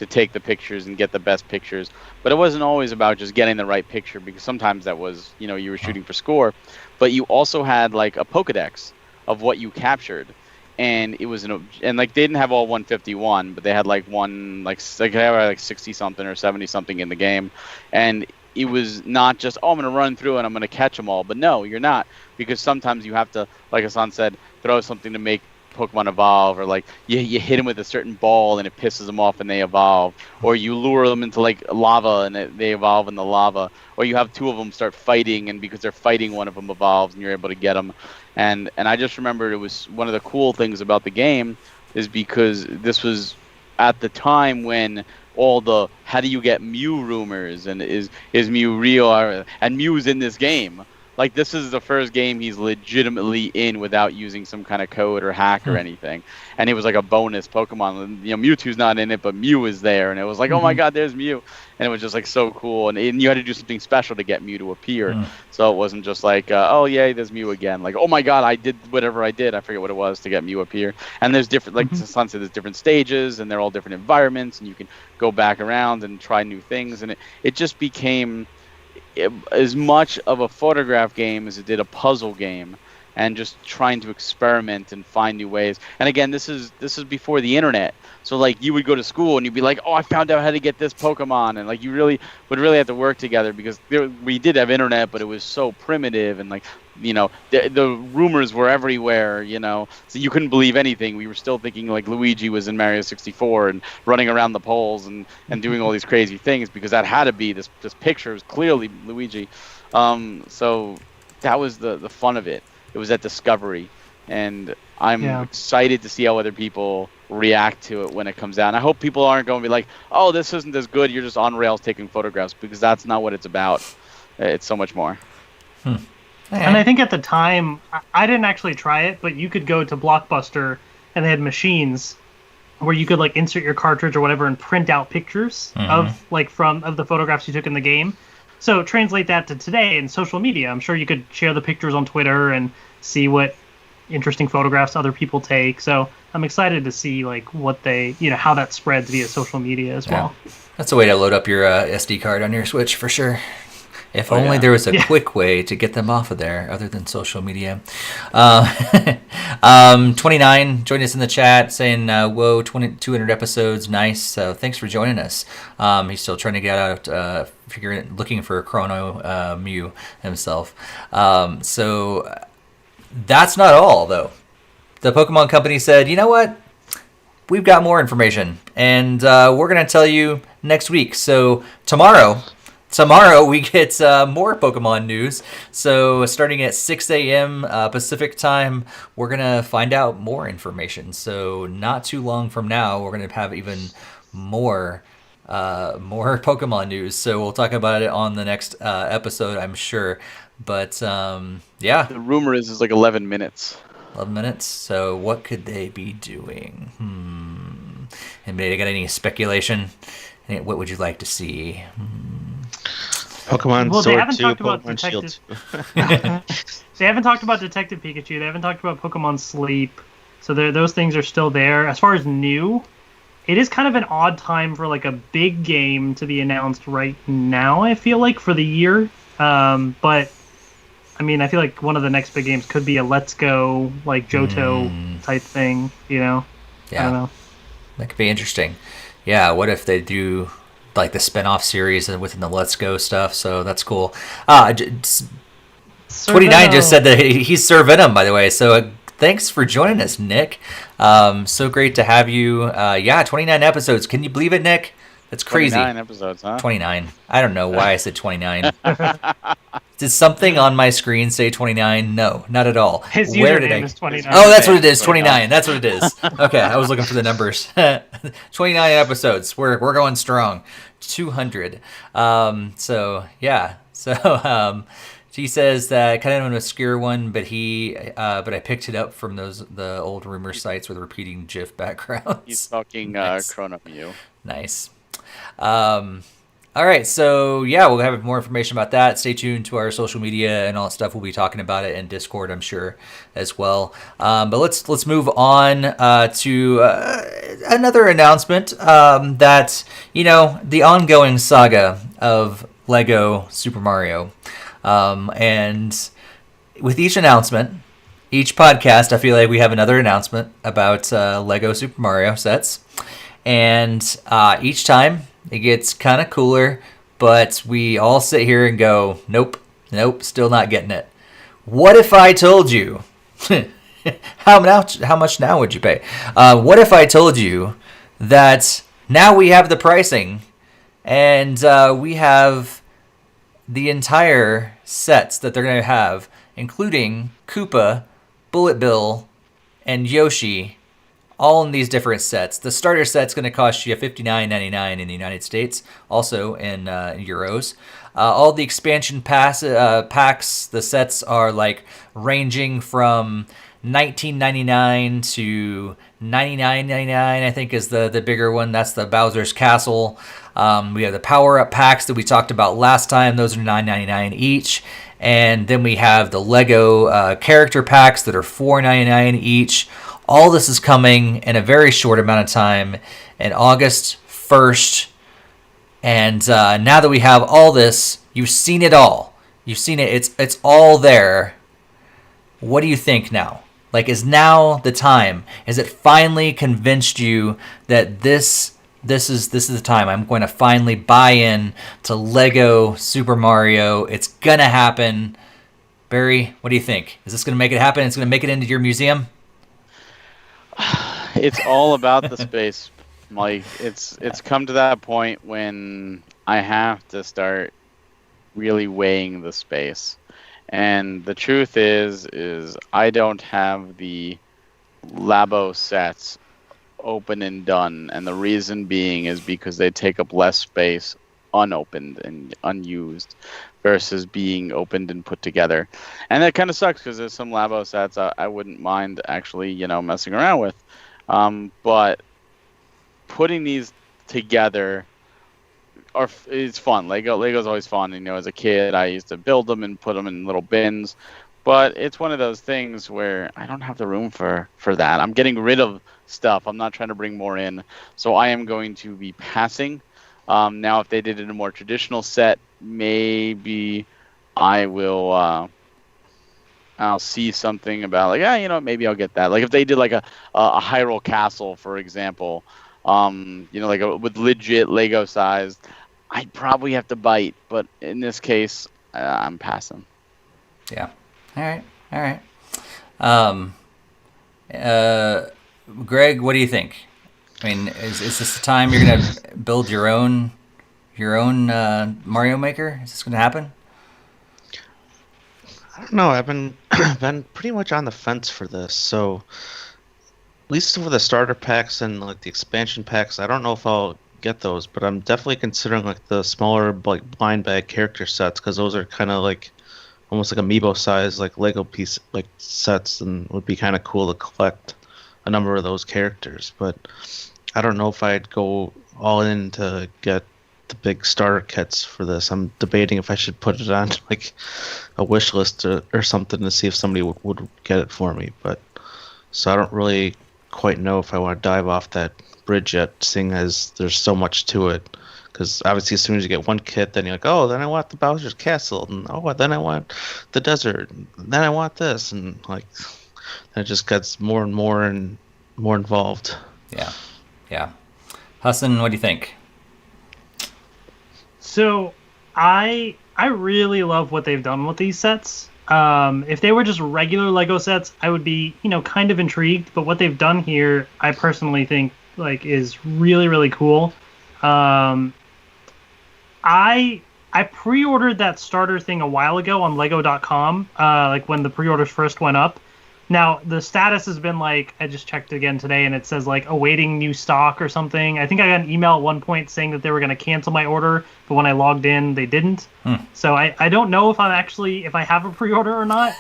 take the pictures and get the best pictures. But it wasn't always about just getting the right picture, because sometimes that was, you were shooting for score. But you also had like a Pokedex of what you captured, and it was and like they didn't have all 151, but they had like they had like 60 something or 70 something in the game, and it was not just, I'm going to run through and I'm going to catch them all. But no, you're not, because sometimes you have to, like Hassan said, throw something to make Pokemon evolve, or like you hit them with a certain ball and it pisses them off and they evolve, or you lure them into like lava and they evolve in the lava, or you have two of them start fighting and because they're fighting one of them evolves and you're able to get them. And I just remember it was one of the cool things about the game is because this was at the time when all the how do you get Mew rumors and is Mew real and Mew's in this game. Like, this is the first game he's legitimately in without using some kind of code or hack or anything. And it was like a bonus Pokemon. You know, Mewtwo's not in it, but Mew is there. And it was like, oh my God, there's Mew. And it was just like so cool. And you had to do something special to get Mew to appear. So it wasn't just like, oh, yay, there's Mew again. Like, oh my God, I did whatever I did. I forget what it was to get Mew appear. And there's different, like Sun said, there's different stages and they're all different environments. And you can go back around and try new things. And it just became as much of a photograph game as it did a puzzle game, and just trying to experiment and find new ways. And again, this is before the internet, so like you would go to school and you'd be like, oh, I found out how to get this Pokemon, and like you would really have to work together because we did have internet, but it was so primitive, and like, you know, the rumors were everywhere, you know, so you couldn't believe anything. We were still thinking like Luigi was in Mario 64 and running around the poles and doing all these crazy things because that had to be this picture was clearly Luigi. So that was the fun of it. It was that discovery, and I'm excited to see how other people react to it when it comes out. And I hope people aren't going to be like, oh, this isn't as good, you're just on rails taking photographs, because that's not what it's about. It's so much more. And I think at the time, I didn't actually try it, but you could go to Blockbuster and they had machines where you could like insert your cartridge or whatever and print out pictures of the photographs you took in the game. So translate that to today in social media. I'm sure you could share the pictures on Twitter and see what interesting photographs other people take. So I'm excited to see like what they, you know, how that spreads via social media as well. That's a way to load up your SD card on your Switch for sure. If only there was a quick way to get them off of there other than social media. 29 joined us in the chat saying, whoa, 200 episodes, nice. So thanks for joining us. He's still trying to get out, looking for a Chrono Mew himself. So that's not all, though. The Pokemon Company said, you know what? We've got more information, and we're going to tell you next week. So tomorrow we get more Pokemon news. So starting at 6 a.m. Pacific time, we're going to find out more information. So not too long from now, we're going to have even more Pokemon news. So we'll talk about it on the next episode, I'm sure. But yeah. The rumor is it's like 11 minutes. 11 minutes? So what could they be doing? Anybody got any speculation? What would you like to see? Pokemon Sword 2, Pokemon Shield 2. They haven't talked about Detective Pikachu. They haven't talked about Pokemon Sleep. So those things are still there. As far as new, it is kind of an odd time for like a big game to be announced right now, I feel like, for the year. But I mean, I feel like one of the next big games could be a Let's Go, like Johto type thing, you know? Yeah. I don't know. That could be interesting. Yeah, what if they do like the spin-off series within the Let's Go stuff? So that's cool. 29 just said that he's Sir Venom, by the way. So thanks for joining us, Nick. So great to have you. 29 episodes. Can you believe it, Nick? That's crazy. 29 episodes, huh? 29. I don't know why I said 29. Did something on my screen say 29? No, not at all. His username is 29. Oh, that's what it is. 29. That's what it is. Okay, I was looking for the numbers. 29 episodes. We're going strong. 200. So yeah. So he says that kind of an obscure one, but I picked it up from the old rumor sites with repeating GIF backgrounds. He's talking Chrono Mew. Nice. All right, so yeah, we'll have more information about that. Stay tuned to our social media and all that stuff. We'll be talking about it in Discord, I'm sure, as well. But let's move on to another announcement that, you know, the ongoing saga of Lego Super Mario. And with each announcement, each podcast, I feel like we have another announcement about Lego Super Mario sets. And each time it gets kind of cooler, but we all sit here and go, nope, still not getting it. What if I told you How much now would you pay? What if I told you that now we have the pricing, and we have the entire sets that they're going to have, including Koopa, Bullet Bill, and Yoshi, all in these different sets. The starter set's going to cost you $59.99 in the United States, also in euros. All the expansion packs, the sets are like ranging from $19.99 to $99.99, I think is the bigger one. That's the Bowser's Castle. We have the power-up packs that we talked about last time. Those are $9.99 each. And then we have the Lego character packs that are $4.99 each. All this is coming in a very short amount of time, in August 1st. And now that we have all this, you've seen it all. You've seen it. It's all there. What do you think now? Like, is now the time? Is it finally convinced you that this is the time? I'm going to finally buy in to Lego Super Mario. It's gonna happen. Barry, what do you think? Is this gonna make it happen? It's gonna make it into your museum? It's all about the space, Mike. It's come to that point when I have to start really weighing the space. And the truth is I don't have the Labo sets open and done, and the reason being is because they take up less space unopened and unused versus being opened and put together. And that kind of sucks because there's some Labo sets I wouldn't mind actually, messing around with. But putting these together is fun. Lego's always fun. As a kid, I used to build them and put them in little bins. But it's one of those things where I don't have the room for that. I'm getting rid of stuff. I'm not trying to bring more in. So I am going to be passing. Now, if they did it in a more traditional set, maybe I will. I'll see something about maybe I'll get that. Like if they did like a Hyrule Castle, for example, with legit Lego size, I'd probably have to bite. But in this case, I'm passing. Yeah. All right. Greg, what do you think? I mean, is this the time you're gonna build your own Mario Maker? Is this gonna happen? I don't know. I've been pretty much on the fence for this. So at least for the starter packs and like the expansion packs, I don't know if I'll get those, but I'm definitely considering like the smaller like blind bag character sets because those are kind of like almost like amiibo size like Lego piece like sets, and would be kind of cool to collect a number of those characters. But I don't know if I'd go all in to get the big starter kits for this. I'm debating if I should put it on like a wish list or something to see if somebody would get it for me. But so I don't really quite know if I want to dive off that bridge yet, seeing as there's so much to it. Because obviously as soon as you get one kit, then you're like, oh, then I want the Bowser's Castle, and oh, then I want the desert, and then I want this, and like it just gets more and more involved. Yeah. Hassan, what do you think? So I really love what they've done with these sets. If they were just regular Lego sets, I would be, kind of intrigued. But what they've done here, I personally think like is really, really cool. I pre-ordered that starter thing a while ago on Lego.com, like when the pre-orders first went up. Now, the status has been like, I just checked again today, and it says like awaiting new stock or something. I think I got an email at one point saying that they were going to cancel my order, but when I logged in, they didn't. So I don't know if I have a pre-order or not,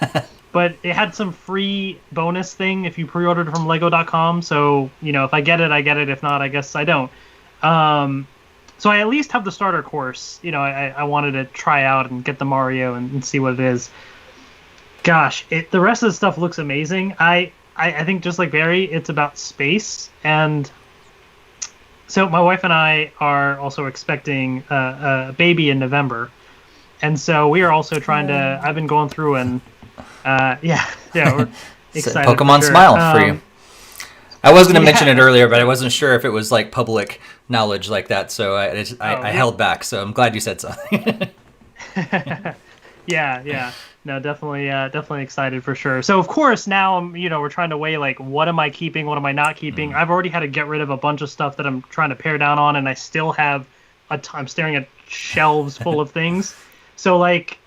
but it had some free bonus thing if you pre-ordered from Lego.com. So, if I get it, I get it. If not, I guess I don't. So I at least have the starter course. I wanted to try out and get the Mario and see what it is. Gosh, the rest of the stuff looks amazing. I think just like Barry, it's about space. And so my wife and I are also expecting a baby in November. And so we are also trying to, I've been going through and, we're excited. Pokemon Smile for you. I was going to mention it earlier, but I wasn't sure if it was like public knowledge like that. So I held back. So I'm glad you said something. Yeah. No, definitely excited for sure. So of course now we're trying to weigh like what am I keeping, what am I not keeping. I've already had to get rid of a bunch of stuff that I'm trying to pare down on, and I still have I'm staring at shelves full of things. So like,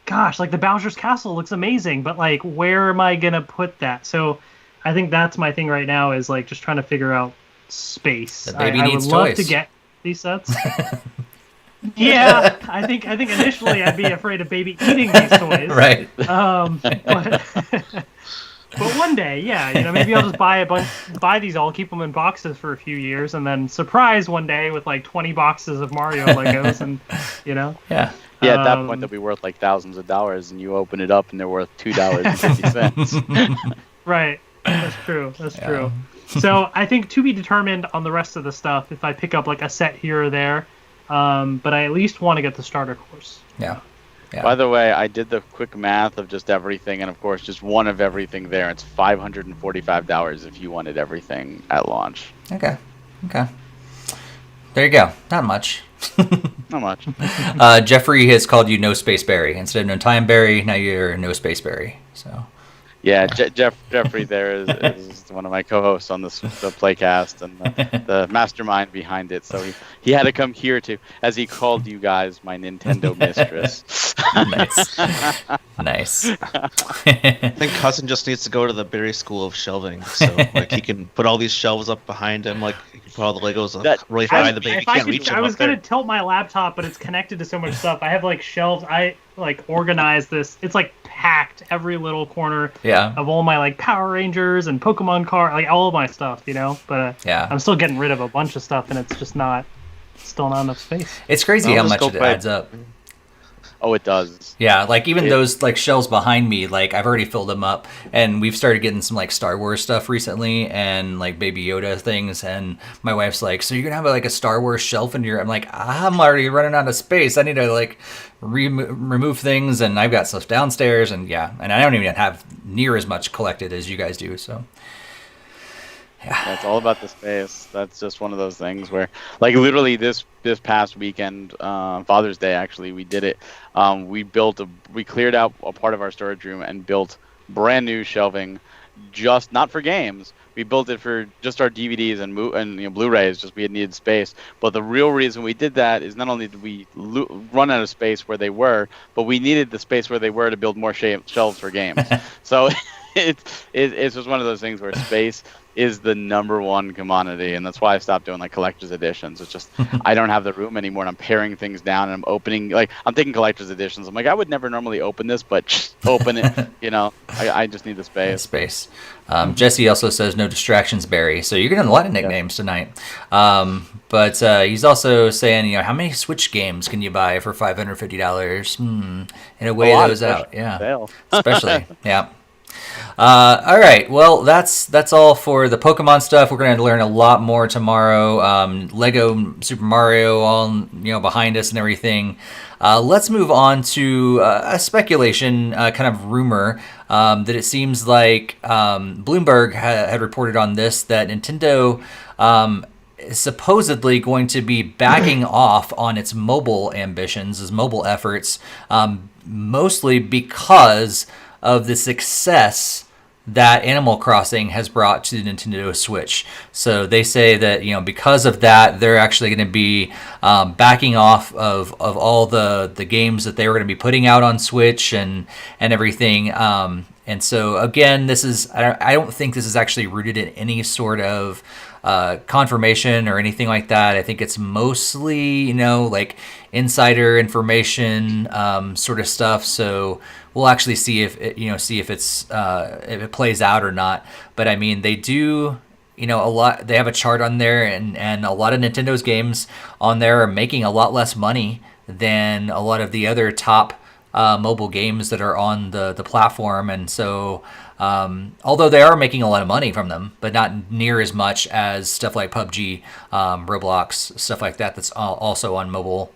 gosh, like the Bowser's Castle looks amazing, but like where am I gonna put that? So I think that's my thing right now is like just trying to figure out space. The baby I needs would love toys. to get these sets. Yeah, I think initially I'd be afraid of baby eating these toys. Right. But one day, yeah, maybe I'll just buy these all, keep them in boxes for a few years, and then surprise one day with like 20 boxes of Mario Legos, and Yeah. Yeah, at that point they'll be worth like thousands of dollars, and you open it up and they're worth $2.50. Right. That's true. That's true. So I think to be determined on the rest of the stuff if I pick up like a set here or there. But I at least want to get the starter course. Yeah. By the way, I did the quick math of just everything, and of course, just one of everything there. It's $545 if you wanted everything at launch. Okay. There you go. Not much. Not much. Jeffrey has called you No Space Berry instead of No Time Berry. Now you're No Space Berry. So. Yeah, Jeffrey there is one of my co-hosts on the Playcast and the mastermind behind it. So he had to come here as he called you guys my Nintendo mistress. Nice. I think Cousin just needs to go to the Berry School of Shelving, so like he can put all these shelves up behind him, like he can put all the Legos up really high. The baby can't reach them. I was up there. gonna tilt my laptop, but it's connected to so much stuff. I have like shelves. I like organize this. It's like packed every little corner of all my like Power Rangers and Pokemon card, like all of my stuff, But I'm still getting rid of a bunch of stuff, and it's just still not enough space. It's crazy how much it adds up. Oh, it does. Yeah, like even those like shelves behind me, like I've already filled them up, and we've started getting some like Star Wars stuff recently, and like Baby Yoda things. And my wife's like, "So you're gonna have like a Star Wars shelf in your?" I'm like, "I'm already running out of space. I need to like remove things, and I've got stuff downstairs, and and I don't even have near as much collected as you guys do." So. Yeah, it's all about the space. That's just one of those things where, like, literally this past weekend, Father's Day, actually, we did it. We cleared out a part of our storage room and built brand new shelving, just not for games. We built it for just our DVDs and Blu-rays. Just we had needed space. But the real reason we did that is not only did we run out of space where they were, but we needed the space where they were to build more shelves for games. So it's just one of those things where space is the number one commodity, and that's why I stopped doing like collector's editions. It's just I don't have the room anymore, and I'm paring things down, and I'm opening I'm taking collector's editions. I'm like, I would never normally open this, but open it. I just need the space. Jesse also says no distractions, Barry. So you're getting a lot of nicknames tonight. But he's also saying, how many Switch games can you buy for $550? In a way those out, especially, yeah. All right, well that's all for the Pokemon stuff. We're going to learn a lot more tomorrow. Lego Super Mario all behind us and everything. Let's move on to a speculation, kind of rumor, that it seems like Bloomberg had reported on this, that Nintendo is supposedly going to be backing off on its mobile ambitions, its mobile efforts, mostly because of the success that Animal Crossing has brought to the Nintendo Switch. So they say that, because of that, they're actually going to be backing off of all the games that they were going to be putting out on Switch and everything. And so, again, I don't think this is actually rooted in any sort of confirmation or anything like that. I think it's mostly, like insider information sort of stuff. So we'll actually see if it plays out or not. But I mean, they do, a lot. They have a chart on there, and a lot of Nintendo's games on there are making a lot less money than a lot of the other top mobile games that are on the platform. And so, although they are making a lot of money from them, but not near as much as stuff like PUBG, Roblox, stuff like that. That's also on mobile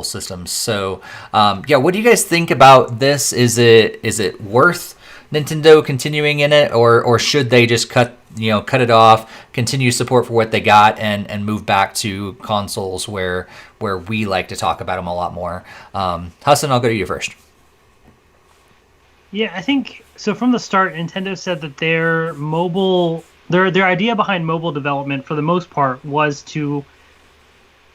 systems. So, what do you guys think about this? Is it worth Nintendo continuing in it, or should they just cut it off, continue support for what they got, and move back to consoles where we like to talk about them a lot more? Hassan, I'll go to you first. Yeah, I think so. From the start, Nintendo said that their idea behind mobile development, for the most part, was to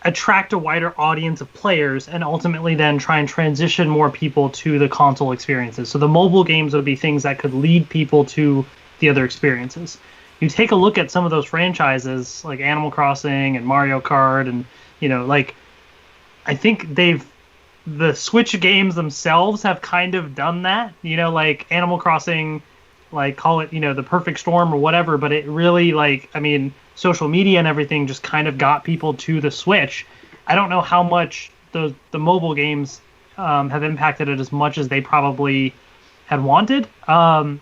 attract a wider audience of players and ultimately then try and transition more people to the console experiences. So the mobile games would be things that could lead people to the other experiences. You take a look at some of those franchises like Animal Crossing and Mario Kart, and like I think the Switch games themselves have kind of done that. Like Animal Crossing, like call it the perfect storm or whatever, but it really, like, I mean, social media and everything just kind of got people to the Switch. I don't know how much the mobile games have impacted it as much as they probably had wanted. And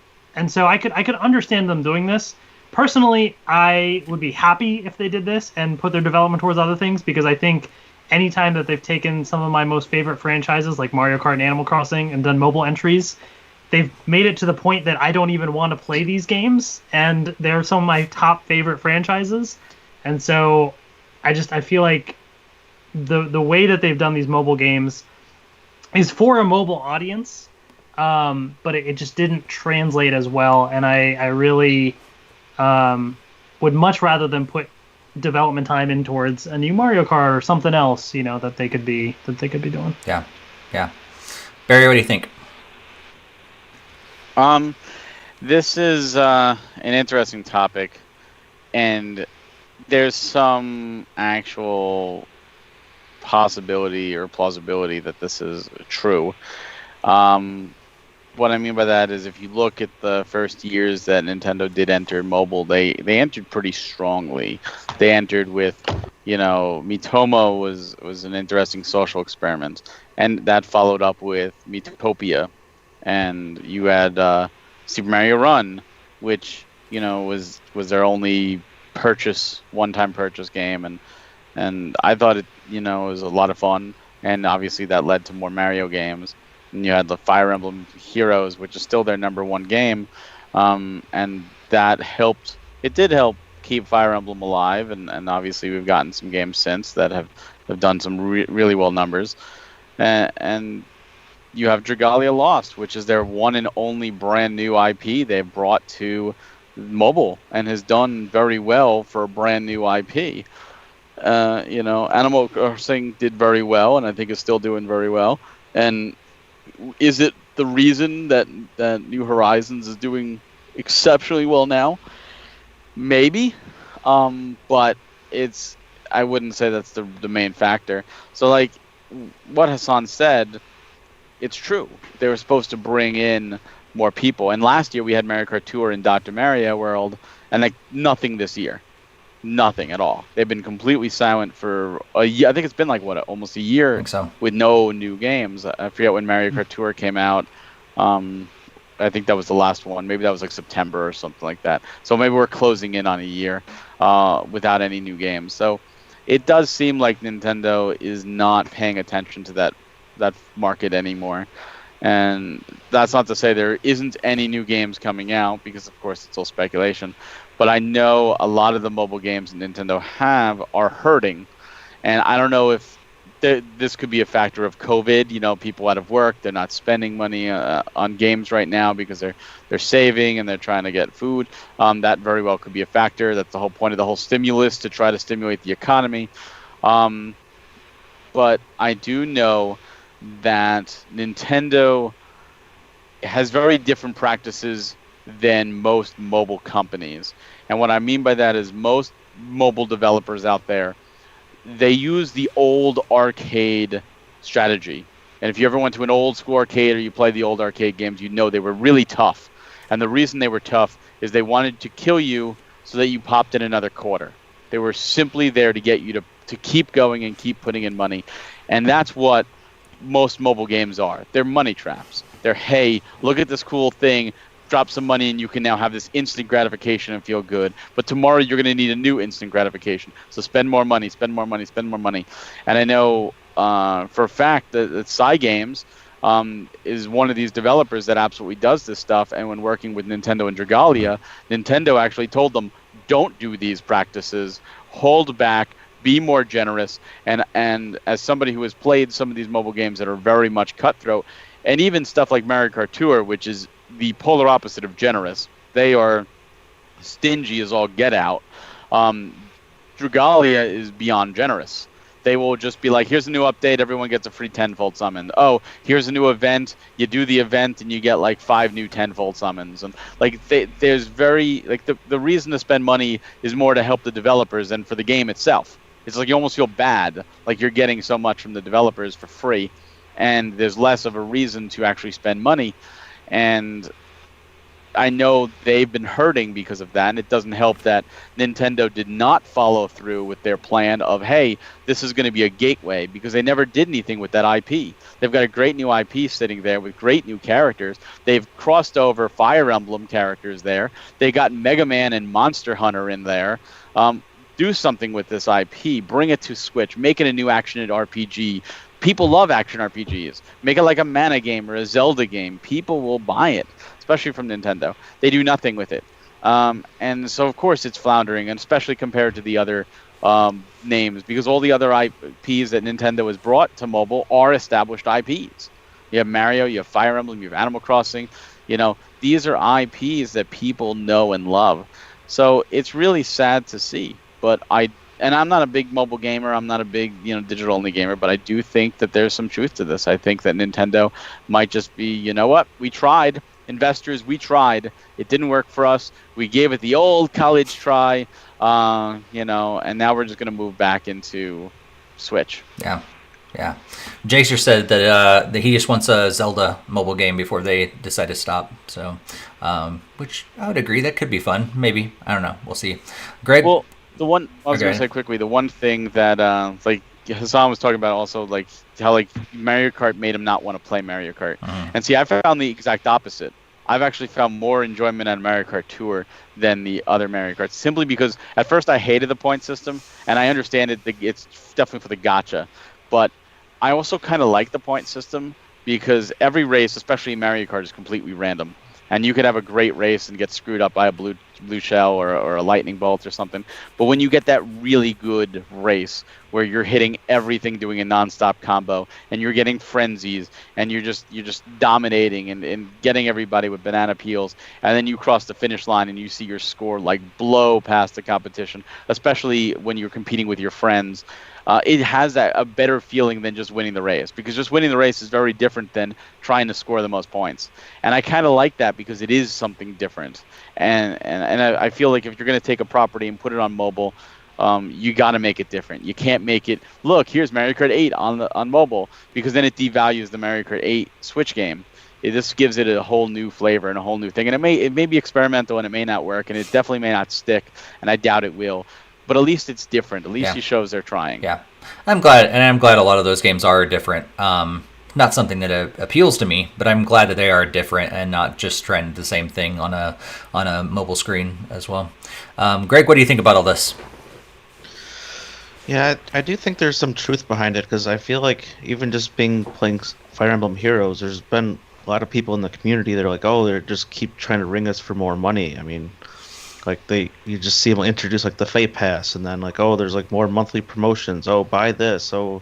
so I could understand them doing this. Personally, I would be happy if they did this and put their development towards other things, because I think anytime that they've taken some of my most favorite franchises like Mario Kart and Animal Crossing and done mobile entries, they've made it to the point that I don't even want to play these games, and they're some of my top favorite franchises. And so I feel like the way that they've done these mobile games is for a mobile audience, but it just didn't translate as well, and I really would much rather than put development time in towards a new Mario Kart or something else, that they could be doing. Yeah. Barry, what do you think? This is an interesting topic, and there's some actual possibility or plausibility that this is true. What I mean by that is, if you look at the first years that Nintendo did enter mobile, they entered pretty strongly. They entered with, Miitomo was an interesting social experiment, and that followed up with Miitopia, and you had Super Mario Run, which was their only one-time purchase game, and I thought it was a lot of fun, and obviously that led to more Mario games. And you had the Fire Emblem Heroes, which is still their number one game, and that helped. It did help keep Fire Emblem alive, and obviously we've gotten some games since that have done some really well numbers. And you have Dragalia Lost, which is their one and only brand new IP they've brought to mobile, and has done very well for a brand new IP. Animal Crossing did very well, and I think is still doing very well. And is it the reason that New Horizons is doing exceptionally well now? Maybe, but I wouldn't say that's the main factor. So, like what Hassan said, it's true. They were supposed to bring in more people, and last year we had Mario Kart Tour in Dr. Mario World, and like nothing this year. Nothing at all. They've been completely silent for a year. I think it's been like almost a year. I think so. With no new games. I forget when Mario Kart Tour came out. I think that was the last one. Maybe that was like September or something like that. So maybe we're closing in on a year without any new games. So it does seem like Nintendo is not paying attention to that market anymore. And that's not to say there isn't any new games coming out, because of course it's all speculation. But I know a lot of the mobile games Nintendo have are hurting, and I don't know if this could be a factor of COVID. People out of work, they're not spending money on games right now because they're saving and they're trying to get food. That very well could be a factor. That's the whole point of the whole stimulus, to try to stimulate the economy. But I do know that Nintendo has very different practices than most mobile companies. And what I mean by that is, most mobile developers out there, they use the old arcade strategy. And if you ever went to an old school arcade or you played the old arcade games, they were really tough. And the reason they were tough is they wanted to kill you so that you popped in another quarter. They were simply there to get you to keep going and keep putting in money. And that's what most mobile games are. They're money traps. They're, hey, look at this cool thing, drop some money and you can now have this instant gratification and feel good. But tomorrow you're going to need a new instant gratification. So spend more money, spend more money, spend more money. And I know for a fact that Cygames is one of these developers that absolutely does this stuff. And when working with Nintendo and Dragalia, Nintendo actually told them, don't do these practices, hold back, be more generous. And as somebody who has played some of these mobile games that are very much cutthroat, And even stuff like Mario Kart Tour, which is the polar opposite of generous. They are stingy as all get out. Drugalia is beyond generous. They will just be like, here's a new update, everyone gets a free tenfold summon. Oh, here's a new event, you do the event and you get like 5 new tenfold summons. And like there's very like the reason to spend money is more to help the developers than for the game itself. It's like you almost feel bad, like you're getting so much from the developers for free, and there's less of a reason to actually spend money. And I know they've been hurting because of that, and it doesn't help that Nintendo did not follow through with their plan of, hey, this is going to be a gateway, because they never did anything with that IP. They've got a great new IP sitting there with great new characters. They've crossed over Fire Emblem characters there. They got Mega Man and Monster Hunter in there. Do something with this IP. Bring it to Switch. Make it a new action RPG. People love action RPGs. Make it like a Mana game or a Zelda game. People will buy it, especially from Nintendo. They do nothing with it. And so, of course, it's floundering, and especially compared to the other names, because all the other IPs that Nintendo has brought to mobile are established IPs. You have Mario, you have Fire Emblem, you have Animal Crossing. You know, these are IPs that people know and love. So it's really sad to see. But I'm not a big mobile gamer. I'm not a big, digital-only gamer. But I do think that there's some truth to this. I think that Nintendo might just be, you know what? We tried. Investors, we tried. It didn't work for us. We gave it the old college try, and now we're just going to move back into Switch. Yeah. Jacer said that he just wants a Zelda mobile game before they decide to stop. So, which I would agree. That could be fun. Maybe. I don't know. We'll see. Greg? Well, the one I was going to say quickly, the one thing that like Hassan was talking about also, like how like Mario Kart made him not want to play Mario Kart. And see, I found the exact opposite. I've actually found more enjoyment on Mario Kart Tour than the other Mario Karts, simply because at first I hated the point system, and I understand it's definitely for the gacha, but I also kind of like the point system because every race, especially Mario Kart, is completely random. And you could have a great race and get screwed up by a blue shell or a lightning bolt or something. But when you get that really good race where you're hitting everything, doing a nonstop combo, and you're getting frenzies, and you're just dominating and getting everybody with banana peels, and then you cross the finish line and you see your score like blow past the competition, especially when you're competing with your friends. It has a better feeling than just winning the race, because just winning the race is very different than trying to score the most points. And I kind of like that because it is something different. And I feel like if you're going to take a property and put it on mobile, you got to make it different. You can't make it, look, here's Mario Kart 8 on mobile, because then it devalues the Mario Kart 8 Switch game. This gives it a whole new flavor and a whole new thing. And it may be experimental and it may not work, and it definitely may not stick, and I doubt it will. But at least it's different. At least it shows they're trying. Yeah, I'm glad a lot of those games are different. Not something that appeals to me, but I'm glad that they are different and not just trying the same thing on a mobile screen as well. Greg, what do you think about all this? Yeah, I do think there's some truth behind it, because I feel like even just playing Fire Emblem Heroes, there's been a lot of people in the community that are like, oh, they just keep trying to ring us for more money. I mean, like you just see them introduce like the Fate Pass, and then like, oh, there's like more monthly promotions. Oh, buy this. Oh,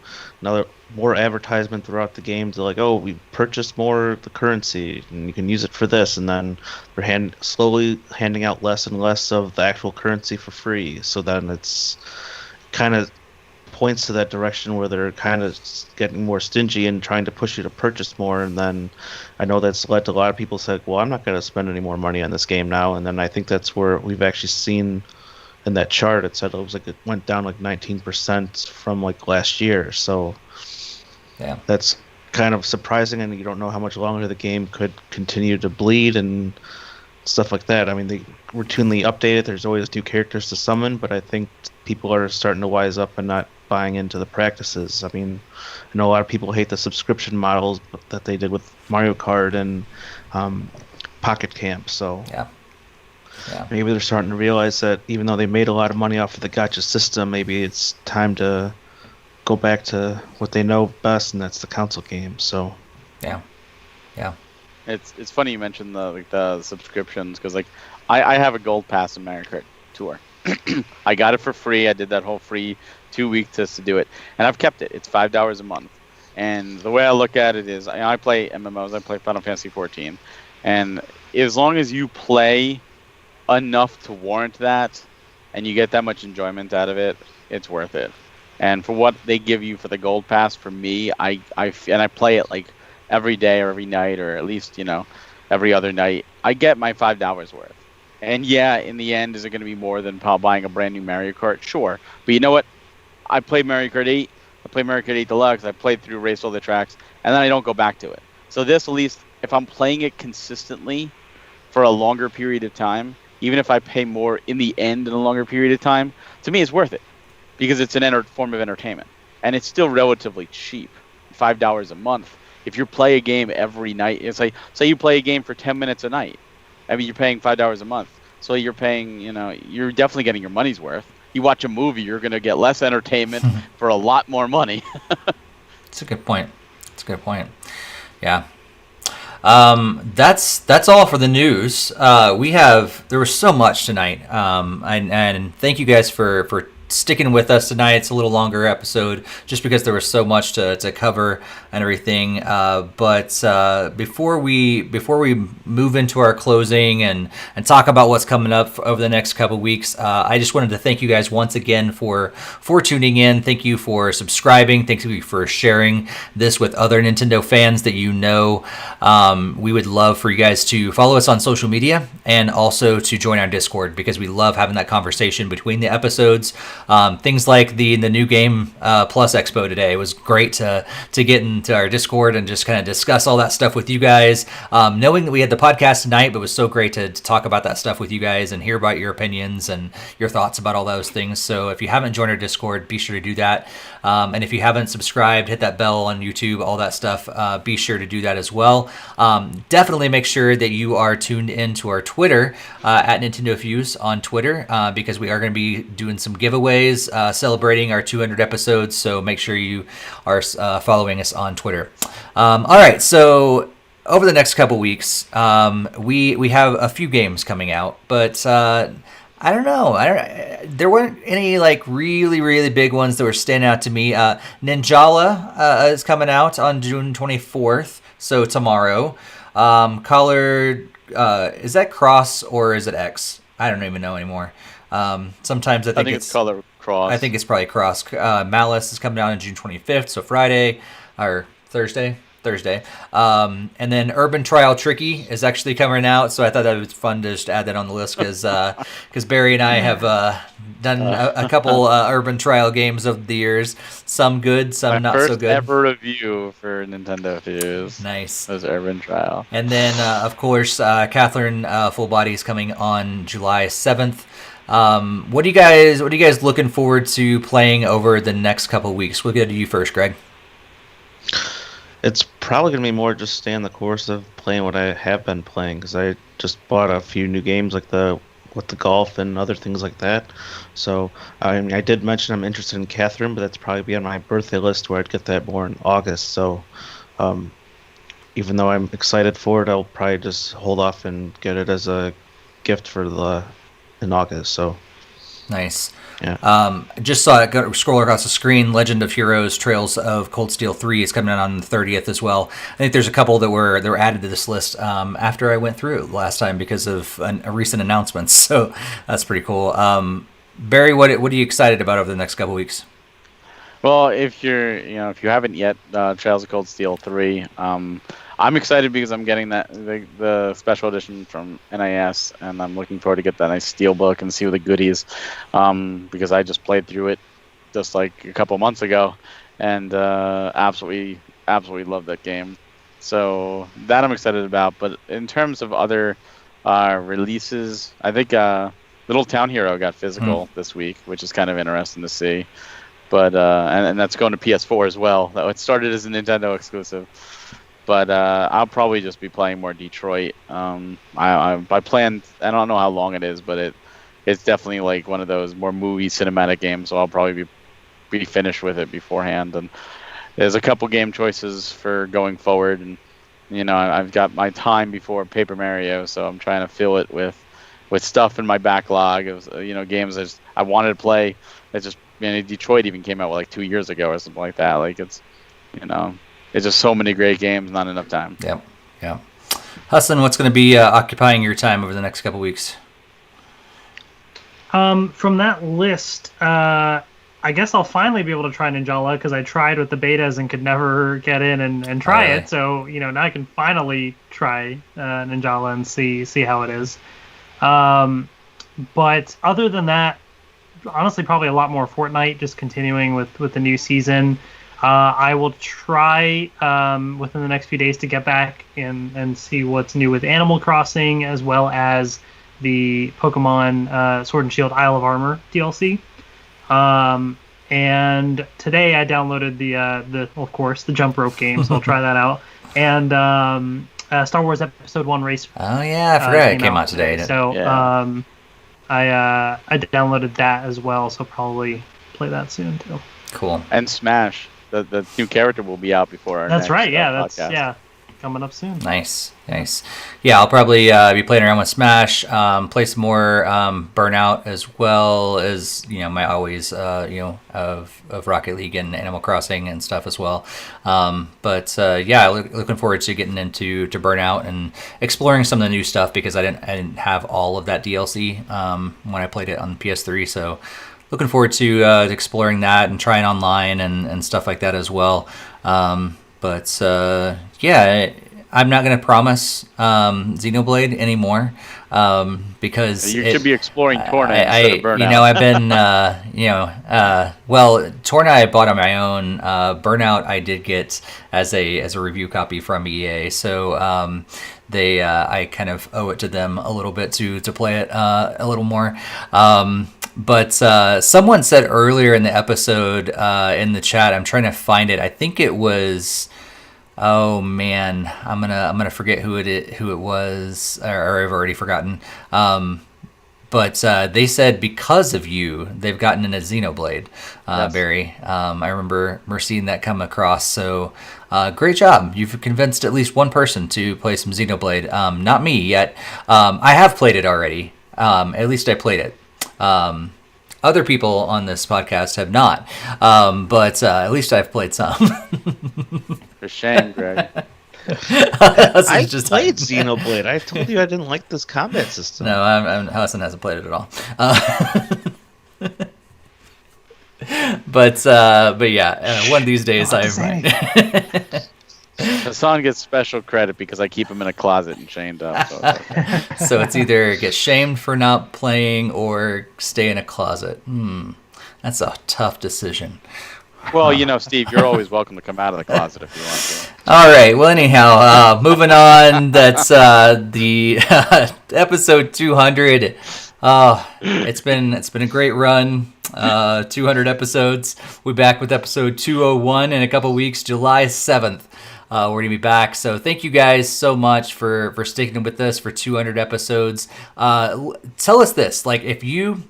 more advertisement throughout the game to like, oh, we purchased more of the currency and you can use it for this, and then they're slowly handing out less and less of the actual currency for free. So then it's kind of points to that direction where they're kind of getting more stingy and trying to push you to purchase more. And then I know that's led to a lot of people saying, well, I'm not going to spend any more money on this game now. And then I think that's where we've actually seen in that chart, it said it went down like 19% from like last year. So yeah, that's kind of surprising, and you don't know how much longer the game could continue to bleed and stuff like that. I mean, they routinely update it. There's always new characters to summon, but I think people are starting to wise up and not buying into the practices. I mean, I know a lot of people hate the subscription models that they did with Mario Kart and Pocket Camp. So yeah, maybe they're starting to realize that even though they made a lot of money off of the gacha system, maybe it's time to go back to what they know best, and that's the console game. So yeah. It's funny you mentioned the subscriptions, because like I have a gold pass in Mario Kart Tour. I got it for free. I did that whole free 2-week test to do it, and I've kept it. It's $5 a month. And the way I look at it is, I play MMOs. I play Final Fantasy 14, and as long as you play enough to warrant that, and you get that much enjoyment out of it, it's worth it. And for what they give you for the gold pass, for me, I play it like every day or every night, or at least every other night. I get my $5 worth. And yeah, in the end, is it going to be more than buying a brand new Mario Kart? Sure, but you know what? I played Mario Kart 8. I played Mario Kart 8 Deluxe. I played through, raced all the tracks, and then I don't go back to it. So this, at least, if I'm playing it consistently for a longer period of time, even if I pay more in the end in a longer period of time, to me it's worth it, because it's an form of entertainment, and it's still relatively cheap, $5 a month. If you play a game every night, it's like, say you play a game for 10 minutes a night. I mean, you're paying $5 a month, so you're paying, you're definitely getting your money's worth. You watch a movie, you're going to get less entertainment for a lot more money. That's a good point. Yeah. That's all for the news. There was so much tonight. And thank you guys for sticking with us tonight. It's a little longer episode just because there was so much to cover and everything. But before we move into our closing and talk about what's coming up over the next couple weeks, I just wanted to thank you guys once again for tuning in. Thank you for subscribing. Thank you for sharing this with other Nintendo fans that you know. We would love for you guys to follow us on social media and also to join our Discord, because we love having that conversation between the episodes. Things like the new Game Plus Expo today. It was great to get into our Discord and just kind of discuss all that stuff with you guys. Knowing that we had the podcast tonight, but it was so great to talk about that stuff with you guys and hear about your opinions and your thoughts about all those things. So if you haven't joined our Discord, be sure to do that. And if you haven't subscribed, hit that bell on YouTube, all that stuff, be sure to do that as well. Definitely make sure that you are tuned into our Twitter at NintendoFuse on Twitter, because we are going to be doing some giveaways celebrating our 200 episodes, so make sure you are following us on Twitter. All right, so over the next couple weeks, we have a few games coming out, but I don't know. There weren't any like really big ones that were standing out to me. Ninjala is coming out on June 24th, so tomorrow. Colored, is that Cross or is it X? I don't even know anymore. Sometimes I think it's color Cross. I think it's probably Cross. Malice is coming out on June 25th, so Friday or Thursday. And then Urban Trial Tricky is actually coming out, so I thought that was fun to just add that on the list, because Barry and I have done a couple Urban Trial games over the years. Some good, some not so good. My first ever review for Nintendo Fuse. Nice. Was Urban Trial. And then, of course, Catherine Full Body is coming on July 7th. What are you guys looking forward to playing over the next couple of weeks? We'll go to you first, Greg. It's probably going to be more just staying the course of playing what I have been playing, because I just bought a few new games like the golf and other things like that. So I did mention I'm interested in Catherine, but that's probably be on my birthday list where I'd get that more in August. So even though I'm excited for it, I'll probably just hold off and get it as a gift in August. So nice. Yeah. Just saw it scroll across the screen. Legend of Heroes: Trails of Cold Steel 3 is coming out on the 30th as well. I think there's a couple that were added to this list after I went through it last time because of a recent announcements. So that's pretty cool. Barry, what are you excited about over the next couple weeks? Well, if you haven't yet, Trails of Cold Steel 3, I'm excited because I'm getting the special edition from NIS, and I'm looking forward to get that nice steelbook and see the goodies, because I just played through it just like a couple months ago, and absolutely love that game. So that I'm excited about. But in terms of other releases, I think Little Town Hero got physical this week, which is kind of interesting to see. But and that's going to PS4 as well. It started as a Nintendo exclusive. But I'll probably just be playing more Detroit. I plan. I don't know how long it is, but it's definitely like one of those more movie cinematic games. So I'll probably be finished with it beforehand. And there's a couple game choices for going forward. And I've got my time before Paper Mario, so I'm trying to fill it with stuff in my backlog of games I wanted to play. It's just Detroit even came out like 2 years ago or something like that. Like it's It's just so many great games, not enough time. Yep. Yeah. Hassan, what's going to be occupying your time over the next couple weeks? From that list, I guess I'll finally be able to try Ninjala because I tried with the betas and could never get in and try it. So now I can finally try Ninjala and see how it is. But other than that, honestly, probably a lot more Fortnite. Just continuing with the new season. I will try within the next few days to get back and see what's new with Animal Crossing, as well as the Pokemon Sword and Shield Isle of Armor DLC. And today I downloaded of course, the jump rope game, so I'll try that out. And Star Wars Episode 1 Race. Oh yeah, I forgot it came out today. So yeah. I downloaded that as well, so probably play that soon too. Cool. And Smash. The new character will be out before our That's next right, yeah, podcast. Coming up soon. Nice. Yeah, I'll probably be playing around with Smash, play some more Burnout, as well as my always of Rocket League and Animal Crossing and stuff as well. But looking forward to getting into Burnout and exploring some of the new stuff, because I didn't have all of that DLC when I played it on PS3. So looking forward to exploring that and trying online and stuff like that as well. I'm not going to promise Xenoblade anymore, because you should be exploring Torna instead of Burnout. I've been, Torna I bought on my own. Burnout I did get as a review copy from EA, so I kind of owe it to them a little bit to play it a little more. But someone said earlier in the episode in the chat, I'm trying to find it. I think it was. Oh man, I'm gonna forget who it was, or I've already forgotten. But they said because of you, they've gotten into Xenoblade, Yes. Barry. I remember seeing that come across. So great job. You've convinced at least one person to play some Xenoblade. Not me yet. I have played it already. At least I played it. Other people on this podcast have not. But at least I've played some. For shame, Greg. I just played Xenoblade. I told you I didn't like this combat system. No, Hassan hasn't played it at all. But yeah, one of these days Hassan gets special credit because I keep him in a closet and chained up. So it's either get shamed for not playing or stay in a closet. That's a tough decision. Well, Steve, you're always welcome to come out of the closet if you want to. All right. Well, anyhow, moving on. That's the episode 200. It's been a great run. 200 episodes. We're back with episode 201 in a couple weeks, July 7th. We're going to be back. So thank you guys so much for sticking with us for 200 episodes. Tell us this, like if you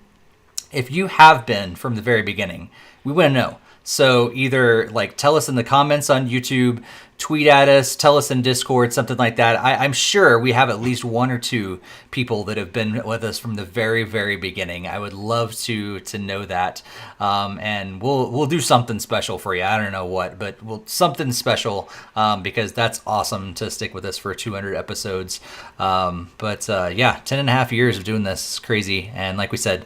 have been from the very beginning, we want to know. So either like tell us in the comments on YouTube, tweet at us, tell us in Discord, something like that. I'm sure we have at least one or two people that have been with us from the very, very beginning. I would love to know that, and we'll do something special for you. I don't know what, but something special, because that's awesome to stick with us for 200 episodes. 10 and a half years of doing this is crazy, and like we said,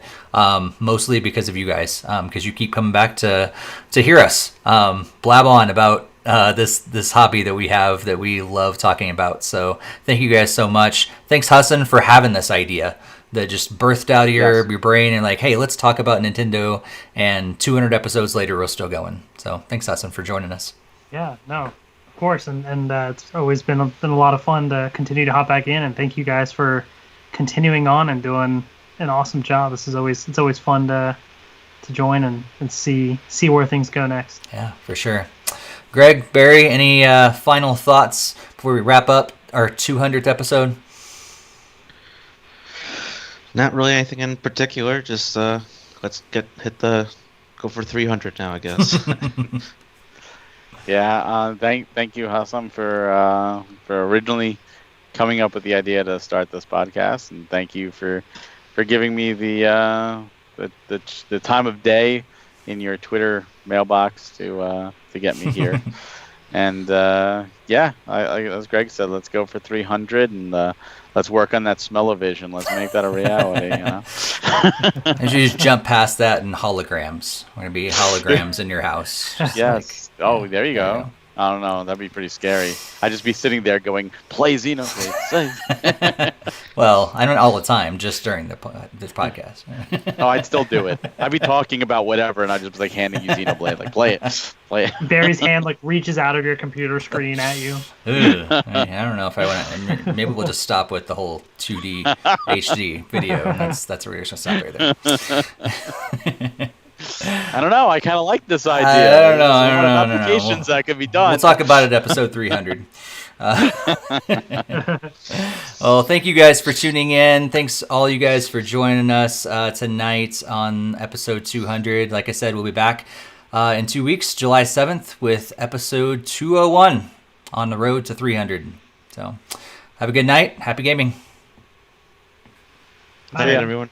mostly because of you guys, because you keep coming back to hear us blab on about this hobby that we have that we love talking about. So thank you guys so much. Thanks, Hassan, for having this idea that just birthed out of your brain and like, hey, let's talk about Nintendo. And 200 episodes later, we're still going. So thanks, Hassan, for joining us. Yeah, no, of course. And it's always been a lot of fun to continue to hop back in. And thank you guys for continuing on and doing an awesome job. It's always fun to join and see where things go next. Yeah, for sure. Greg, Barry, any final thoughts before we wrap up our 200th episode? Not really anything in particular. Just let's go for 300 now, I guess. Yeah. Thank you, Hassan, for originally coming up with the idea to start this podcast, and thank you for giving me the time of day in your Twitter mailbox to get me here. And yeah, as Greg said, let's go for 300 and let's work on that smell-o-vision. Let's make that a reality. You know? And you just jump past that in holograms. We're gonna be holograms in your house. Yes. There you go. I don't know. That'd be pretty scary. I'd just be sitting there going, "Play Xenoblade." Well, I don't all the time, just during this podcast. Oh, I'd still do it. I'd be talking about whatever, and I'd just be like handing you Xenoblade, like play it. Barry's hand like reaches out of your computer screen at you. I don't know if I want to. Maybe we'll just stop with the whole 2D HD video. That's where we're just gonna stop right there. I don't know. I kind of like this idea. I don't know. Applications that could be done. We'll talk about it episode 300. Well, thank you guys for tuning in. Thanks all you guys for joining us tonight on episode 200. Like I said, we'll be back in 2 weeks, July 7th, with episode 201 on the road to 300. So have a good night. Happy gaming. Bye, everyone.